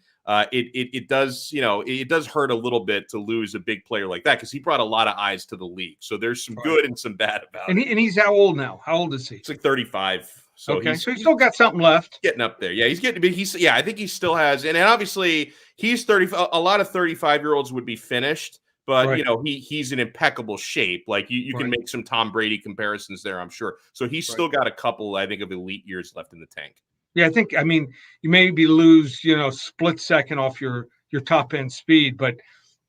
it does, it does hurt a little bit to lose a big player like that because he brought a lot of eyes to the league. So there's some good and some bad about it. And he's how old now? How old is he? It's like 35. So okay, so he's still got something left. Getting up there. Yeah, he's getting to be, I think he still has. And obviously he's 30. A lot of 35-year-olds would be finished, but right. He's in impeccable shape. Like you can make some Tom Brady comparisons there, I'm sure. So he's still got a couple, I think, of elite years left in the tank. Yeah, I mean, you maybe lose, split second off your top end speed, but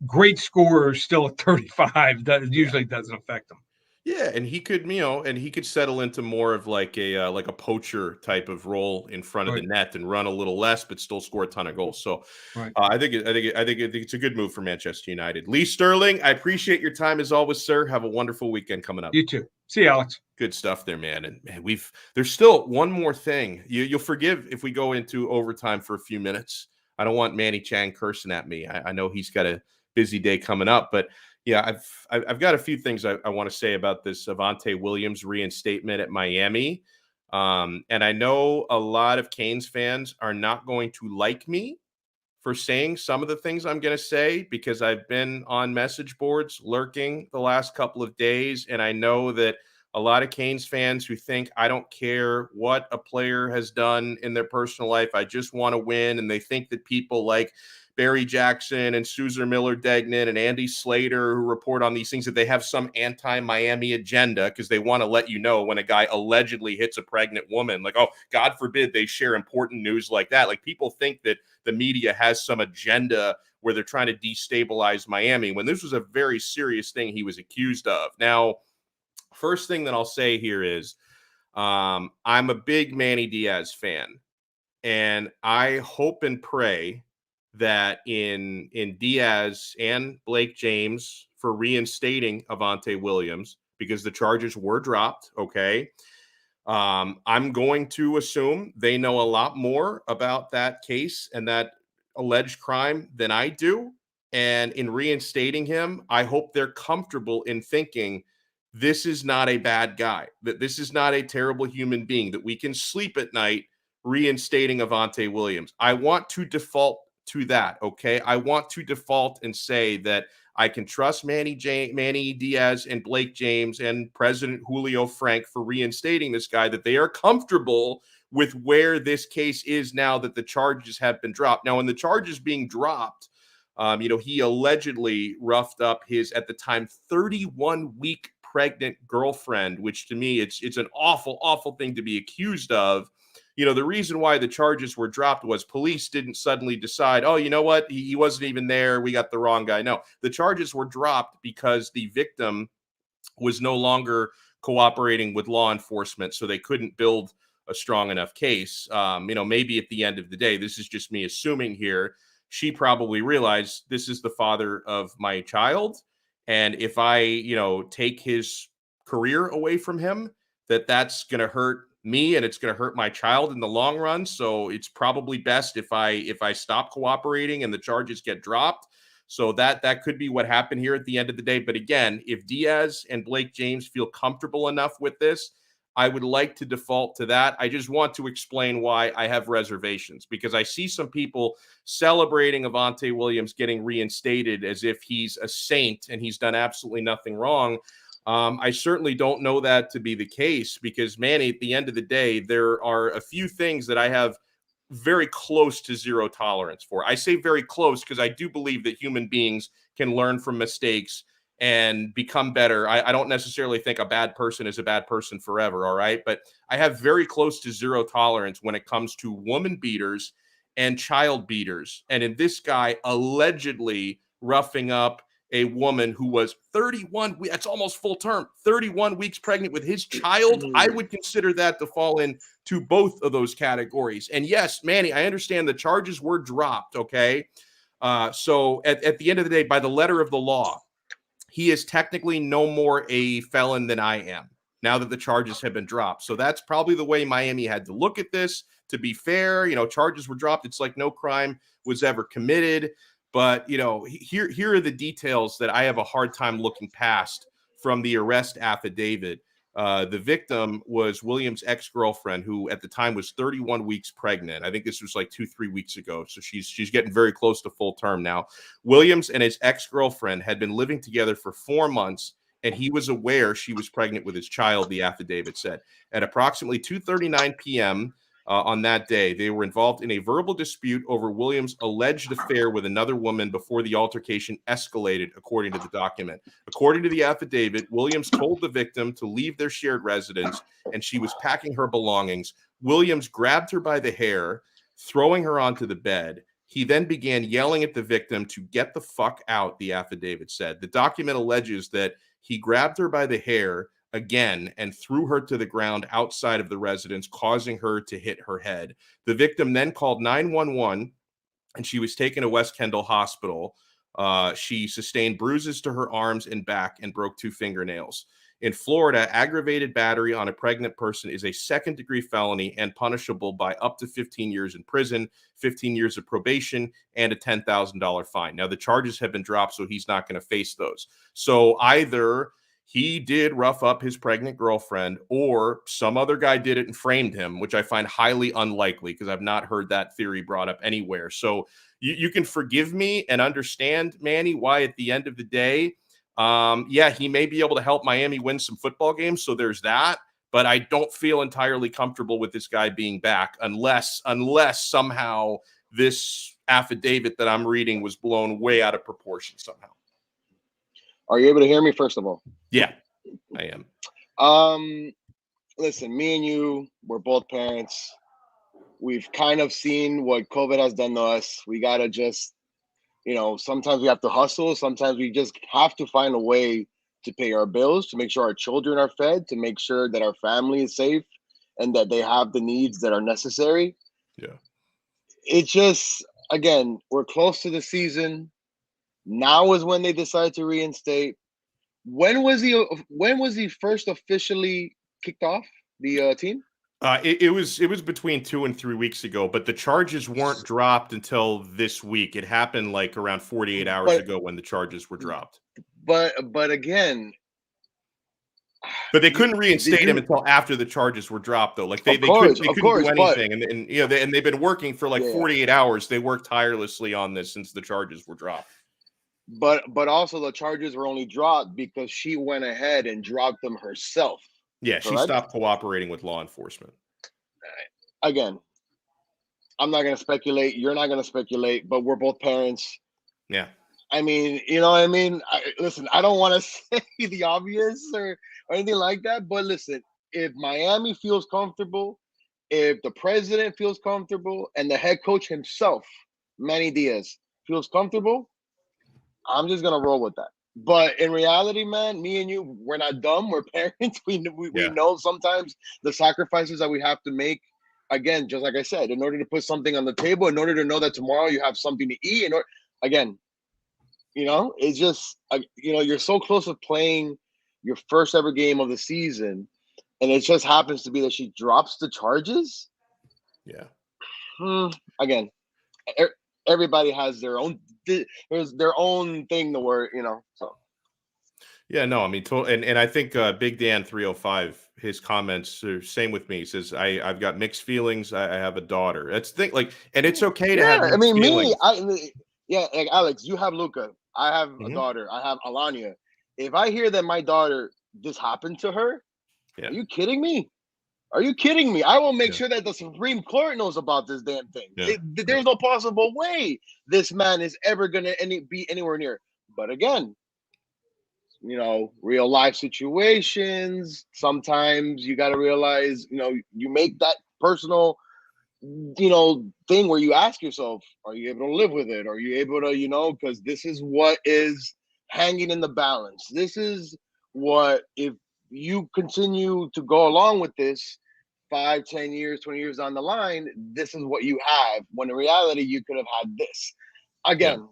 great scorers still at 35 usually doesn't affect them. Yeah, and he could settle into more of like a poacher type of role in front of the net and run a little less, but still score a ton of goals. So I think it's a good move for Manchester United. Lee Sterling, I appreciate your time as always, sir. Have a wonderful weekend coming up. You too. See you, Alex. Good stuff there, man. And man, there's still one more thing. You'll forgive if we go into overtime for a few minutes. I don't want Manny Chang cursing at me. I know he's got a busy day coming up, but yeah, I've got a few things I want to say about this Avantae Williams reinstatement at Miami. And I know a lot of Canes fans are not going to like me for saying some of the things I'm going to say because I've been on message boards lurking the last couple of days. And I know that a lot of Canes fans who think I don't care what a player has done in their personal life, I just want to win. And they think that people like Barry Jackson and Suzer Miller-Degnan and Andy Slater who report on these things that they have some anti-Miami agenda because they want to let you know when a guy allegedly hits a pregnant woman, like, oh, God forbid they share important news like that. Like people think that the media has some agenda where they're trying to destabilize Miami when this was a very serious thing he was accused of. Now, first thing that I'll say here is I'm a big Manny Diaz fan, and I hope and pray that in Diaz and Blake James for reinstating Avantae Williams because the charges were dropped, okay? I'm going to assume they know a lot more about that case and that alleged crime than I do. And in reinstating him, I hope they're comfortable in thinking this is not a bad guy, that this is not a terrible human being, that we can sleep at night reinstating Avantae Williams. I want to default to that, okay? I want to default and say that I can trust Manny Diaz and Blake James and President Julio Frank for reinstating this guy, that they are comfortable with where this case is now that the charges have been dropped. Now, in the charges being dropped, he allegedly roughed up his, at the time, 31-week pregnant girlfriend, which to me, it's an awful, awful thing to be accused of. The reason why the charges were dropped was police didn't suddenly decide, oh, you know what? He wasn't even there. We got the wrong guy. No, the charges were dropped because the victim was no longer cooperating with law enforcement. So they couldn't build a strong enough case. Maybe at the end of the day, this is just me assuming here, she probably realized this is the father of my child. And if I, take his career away from him, that's going to hurt me and it's going to hurt my child in the long run. So it's probably best if I stop cooperating and the charges get dropped. So that could be what happened here at the end of the day. But again, if Diaz and Blake James feel comfortable enough with this, I would like to default to that. I just want to explain why I have reservations, because I see some people celebrating Avantae Williams getting reinstated as if he's a saint and he's done absolutely nothing wrong. I certainly don't know that to be the case because, Manny, at the end of the day, there are a few things that I have very close to zero tolerance for. I say very close because I do believe that human beings can learn from mistakes and become better. I don't necessarily think a bad person is a bad person forever, all right? But I have very close to zero tolerance when it comes to woman beaters and child beaters. And in this guy allegedly roughing up a woman who was 31, that's almost full term, 31 weeks pregnant with his child, I would consider that to fall into both of those categories. And yes, Manny, I understand the charges were dropped, okay? So at the end of the day, by the letter of the law, he is technically no more a felon than I am now that the charges have been dropped. So that's probably the way Miami had to look at this. To be fair, charges were dropped. It's like no crime was ever committed. But, here are the details that I have a hard time looking past from the arrest affidavit. The victim was Williams' ex-girlfriend, who at the time was 31 weeks pregnant. I think this was like 2-3 weeks ago. So she's getting very close to full term now. Williams and his ex-girlfriend had been living together for 4 months, and he was aware she was pregnant with his child, the affidavit said. At approximately 2:39 p.m., on that day, they were involved in a verbal dispute over Williams' alleged affair with another woman before the altercation escalated, according to the document. According to the affidavit, Williams told the victim to leave their shared residence, and she was packing her belongings. Williams grabbed her by the hair, throwing her onto the bed. He then began yelling at the victim to get the fuck out, the affidavit said. The document alleges that he grabbed her by the hair again and threw her to the ground outside of the residence, causing her to hit her head. The victim then called 911, and she was taken to West Kendall Hospital. She sustained bruises to her arms and back and broke 2 fingernails. In Florida, aggravated battery on a pregnant person is a second-degree felony and punishable by up to 15 years in prison, 15 years of probation, and a $10,000 fine. Now, the charges have been dropped, so he's not going to face those. So either he did rough up his pregnant girlfriend, or some other guy did it and framed him, which I find highly unlikely because I've not heard that theory brought up anywhere. So you can forgive me and understand, Manny, why at the end of the day, he may be able to help Miami win some football games. So there's that. But I don't feel entirely comfortable with this guy being back unless somehow this affidavit that I'm reading was blown way out of proportion somehow. Are you able to hear me, first of all? Yeah, I am. Listen, me and you, we're both parents. We've kind of seen what COVID has done to us. We got to just, sometimes we have to hustle. Sometimes we just have to find a way to pay our bills, to make sure our children are fed, to make sure that our family is safe and that they have the needs that are necessary. Yeah. It just, again, we're close to the season. Now is when they decide to reinstate. When was he first officially kicked off the team? It was between 2 and 3 weeks ago, but the charges weren't dropped until this week. It happened like around 48 hours ago when the charges were dropped. But again, but they couldn't reinstate him until after the charges were dropped, though. Like they couldn't do anything, and they've been working for like 48 hours. They worked tirelessly on this since the charges were dropped. But also the charges were only dropped because she went ahead and dropped them herself. Yeah, she stopped cooperating with law enforcement. Again, I'm not going to speculate. You're not going to speculate, but we're both parents. Yeah. I mean, you know what I mean? Listen, I don't want to say the obvious or anything like that, but listen, if Miami feels comfortable, if the president feels comfortable, and the head coach himself, Manny Diaz, feels comfortable, I'm just going to roll with that. But in reality, man, me and you, we're not dumb. We're parents. We know sometimes the sacrifices that we have to make. Again, just like I said, in order to put something on the table, in order to know that tomorrow you have something to eat. It's just, you're so close to playing your first ever game of the season, and it just happens to be that she drops the charges. Yeah. Again, everybody has their own thing to worry, so. Yeah, no, I mean, and I think Big Dan 305, his comments are same with me. He says, I've got mixed feelings. I have a daughter. That's the thing, and it's okay to have mixed feelings. Like Alex, you have Luca. I have a daughter. I have Alania. If I hear that my daughter, this happened to her, are you kidding me? Are you kidding me? I will make sure that the Supreme Court knows about this damn thing. Yeah. There's no possible way this man is ever going to be anywhere near. But again, real life situations, sometimes you got to realize, you make that personal, thing where you ask yourself, are you able to live with it? Are you able to, because this is what is hanging in the balance. This is what, if you continue to go along with this 5, 10 years, 20 years down the line, this is what you have, when in reality you could have had this. again,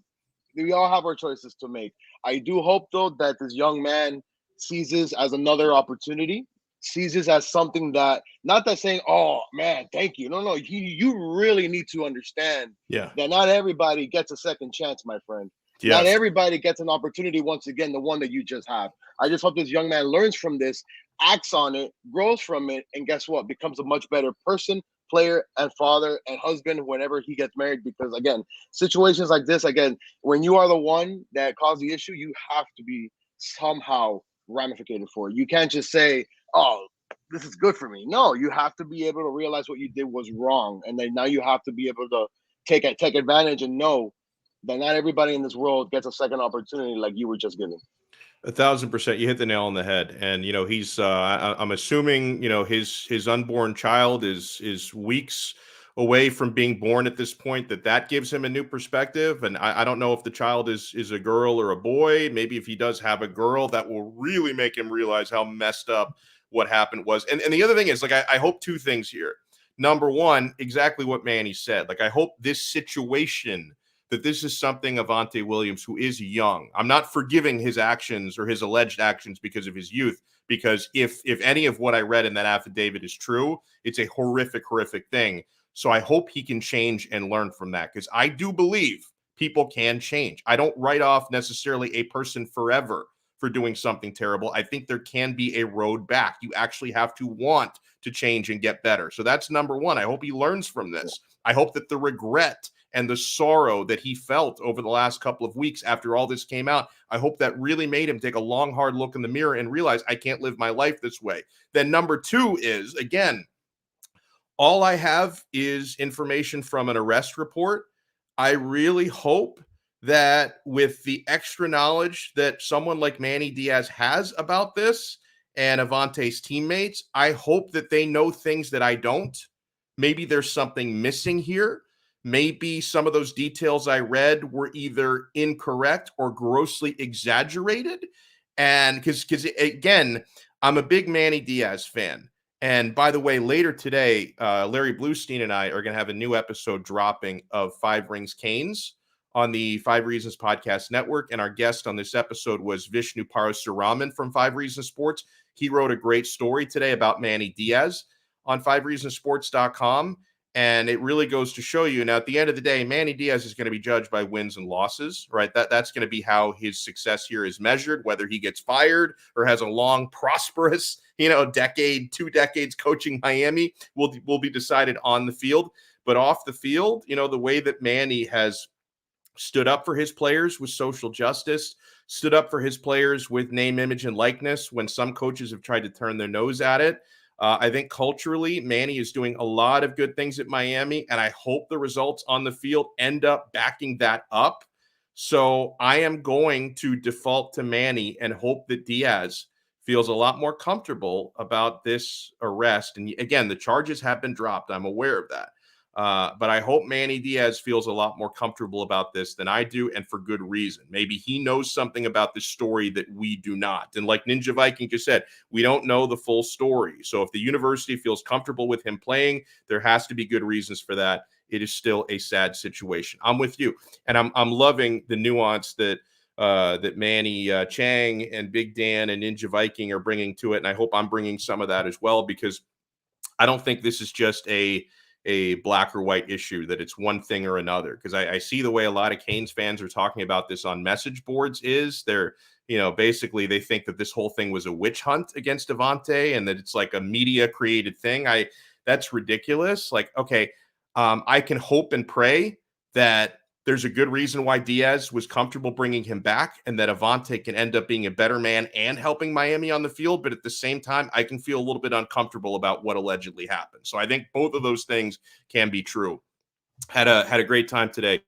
we all have our choices to make. I do hope, though, that this young man sees this as another opportunity, sees this as something that, not that saying, oh, man, thank you. No. You really need to understand Yeah. that not everybody gets a second chance, my friend. Yes. Not everybody gets an opportunity, once again, the one that you just have. I just hope this young man learns from this, acts on it, grows from it, and guess what? Becomes a much better person, player, and father and husband whenever he gets married. Because, again, situations like this, again, when you are the one that caused the issue, you have to be somehow ramificated for it. You can't just say, oh, this is good for me. No, you have to be able to realize what you did was wrong. And then now you have to be able to take advantage and know that not everybody in this world gets a second opportunity like you were just given. 1,000%. You hit the nail on the head. And, he's, I'm assuming, his unborn child is weeks away from being born at this point, that gives him a new perspective. And I don't know if the child is a girl or a boy. Maybe if he does have a girl, that will really make him realize how messed up what happened was. And the other thing is, I hope two things here. Number one, exactly what Manny said. I hope this situation, that this is something Avantae Williams, who is young. I'm not forgiving his actions or his alleged actions because of his youth, because if any of what I read in that affidavit is true, it's a horrific thing. So I hope he can change and learn from that, because I do believe people can change. I don't write off necessarily a person forever for doing something terrible. I think there can be a road back. You actually have to want to change and get better. So that's number one. I hope he learns from this. I hope that the regret and the sorrow that he felt over the last couple of weeks after all this came out, I hope that really made him take a long, hard look in the mirror and realize, I can't live my life this way. Then number two is, again, all I have is information from an arrest report. I really hope that with the extra knowledge that someone like Manny Diaz has about this and Avante's teammates, I hope that they know things that I don't. Maybe there's something missing here. Maybe some of those details I read were either incorrect or grossly exaggerated. And because again, I'm a big Manny Diaz fan. And by the way, later today, Larry Bluestein and I are going to have a new episode dropping of Five Rings Canes on the Five Reasons Podcast Network. And our guest on this episode was Vishnu Parasuraman from Five Reasons Sports. He wrote a great story today about Manny Diaz on fivereasonsports.com. And it really goes to show you, now at the end of the day, Manny Diaz is going to be judged by wins and losses, right? That's going to be how his success here is measured, whether he gets fired or has a long, prosperous, decade, 2 decades coaching Miami will be decided on the field. But off the field, the way that Manny has stood up for his players with social justice, stood up for his players with name, image, and likeness when some coaches have tried to turn their nose at it. I think culturally, Manny is doing a lot of good things at Miami, and I hope the results on the field end up backing that up. So I am going to default to Manny and hope that Diaz feels a lot more comfortable about this arrest. And again, the charges have been dropped. I'm aware of that. But I hope Manny Diaz feels a lot more comfortable about this than I do, and for good reason. Maybe he knows something about this story that we do not. And like Ninja Viking just said, we don't know the full story. So if the university feels comfortable with him playing, there has to be good reasons for that. It is still a sad situation. I'm with you. And I'm loving the nuance that Manny Chang and Big Dan and Ninja Viking are bringing to it. And I hope I'm bringing some of that as well, because I don't think this is just a black or white issue, that it's one thing or another. Because I see the way a lot of Canes fans are talking about this on message boards is they're, basically they think that this whole thing was a witch hunt against Avantae and that it's like a media created thing. That's ridiculous. Like, okay, I can hope and pray that there's a good reason why Diaz was comfortable bringing him back and that Avantae can end up being a better man and helping Miami on the field. But at the same time, I can feel a little bit uncomfortable about what allegedly happened. So I think both of those things can be true. Had a great time today.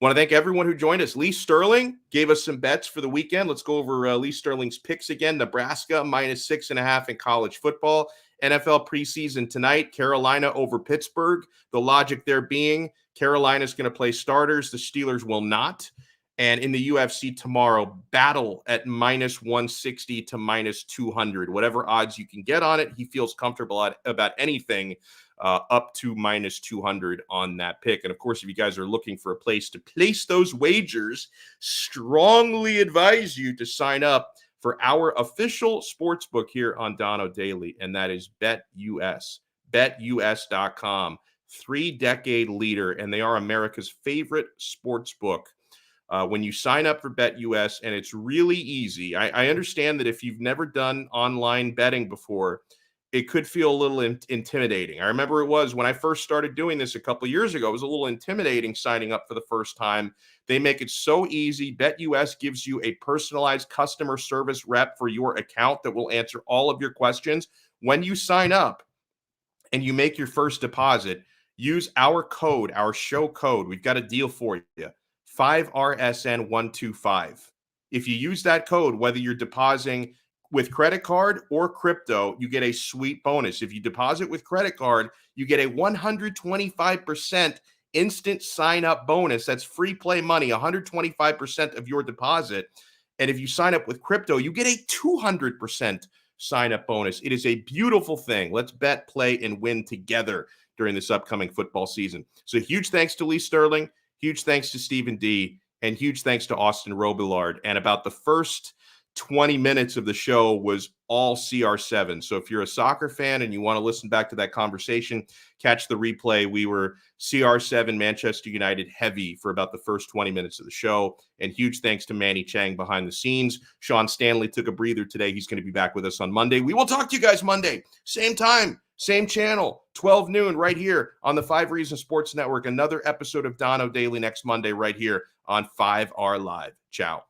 Want to thank everyone who joined us. Lee Sterling gave us some bets for the weekend. Let's go over Lee Sterling's picks again. Nebraska -6.5 in college football. NFL preseason tonight, Carolina over Pittsburgh. The logic there being Carolina's going to play starters. The Steelers will not. And in the UFC tomorrow, battle at minus 160 to minus 200. Whatever odds you can get on it, he feels comfortable about anything up to minus 200 on that pick. And of course, if you guys are looking for a place to place those wagers, strongly advise you to sign up for our official sports book here on Donno Daily, and that is BetUS, betus.com. 3-decade leader, and they are America's favorite sports book. When you sign up for BetUS, and it's really easy. I understand that if you've never done online betting before, it could feel a little intimidating. I remember it was when I first started doing this a couple of years ago. It was a little intimidating signing up for the first time. They make it so easy. BetUS gives you a personalized customer service rep for your account that will answer all of your questions. When you sign up and you make your first deposit, use our code, our show code. We've got a deal for you. 5RSN125. If you use that code, whether you're depositing with credit card or crypto, you get a sweet bonus. If you deposit with credit card, you get a 125% instant sign-up bonus. That's free play money, 125% of your deposit. And if you sign up with crypto, you get a 200% sign-up bonus. It is a beautiful thing. Let's bet, play, and win together during this upcoming football season. So huge thanks to Lee Sterling. Huge thanks to Stephen D, and huge thanks to Austin Robillard. And about the first 20 minutes of the show was all CR7. So if you're a soccer fan and you want to listen back to that conversation, catch the replay. We were CR7 Manchester United heavy for about the first 20 minutes of the show. And huge thanks to Manny Chang behind the scenes. Sean Stanley took a breather today. He's going to be back with us on Monday. We will talk to you guys Monday, same time, same channel, 12 noon right here on the 5 Reasons Sports Network. Another episode of Donno Daily next Monday right here on 5R Live. Ciao.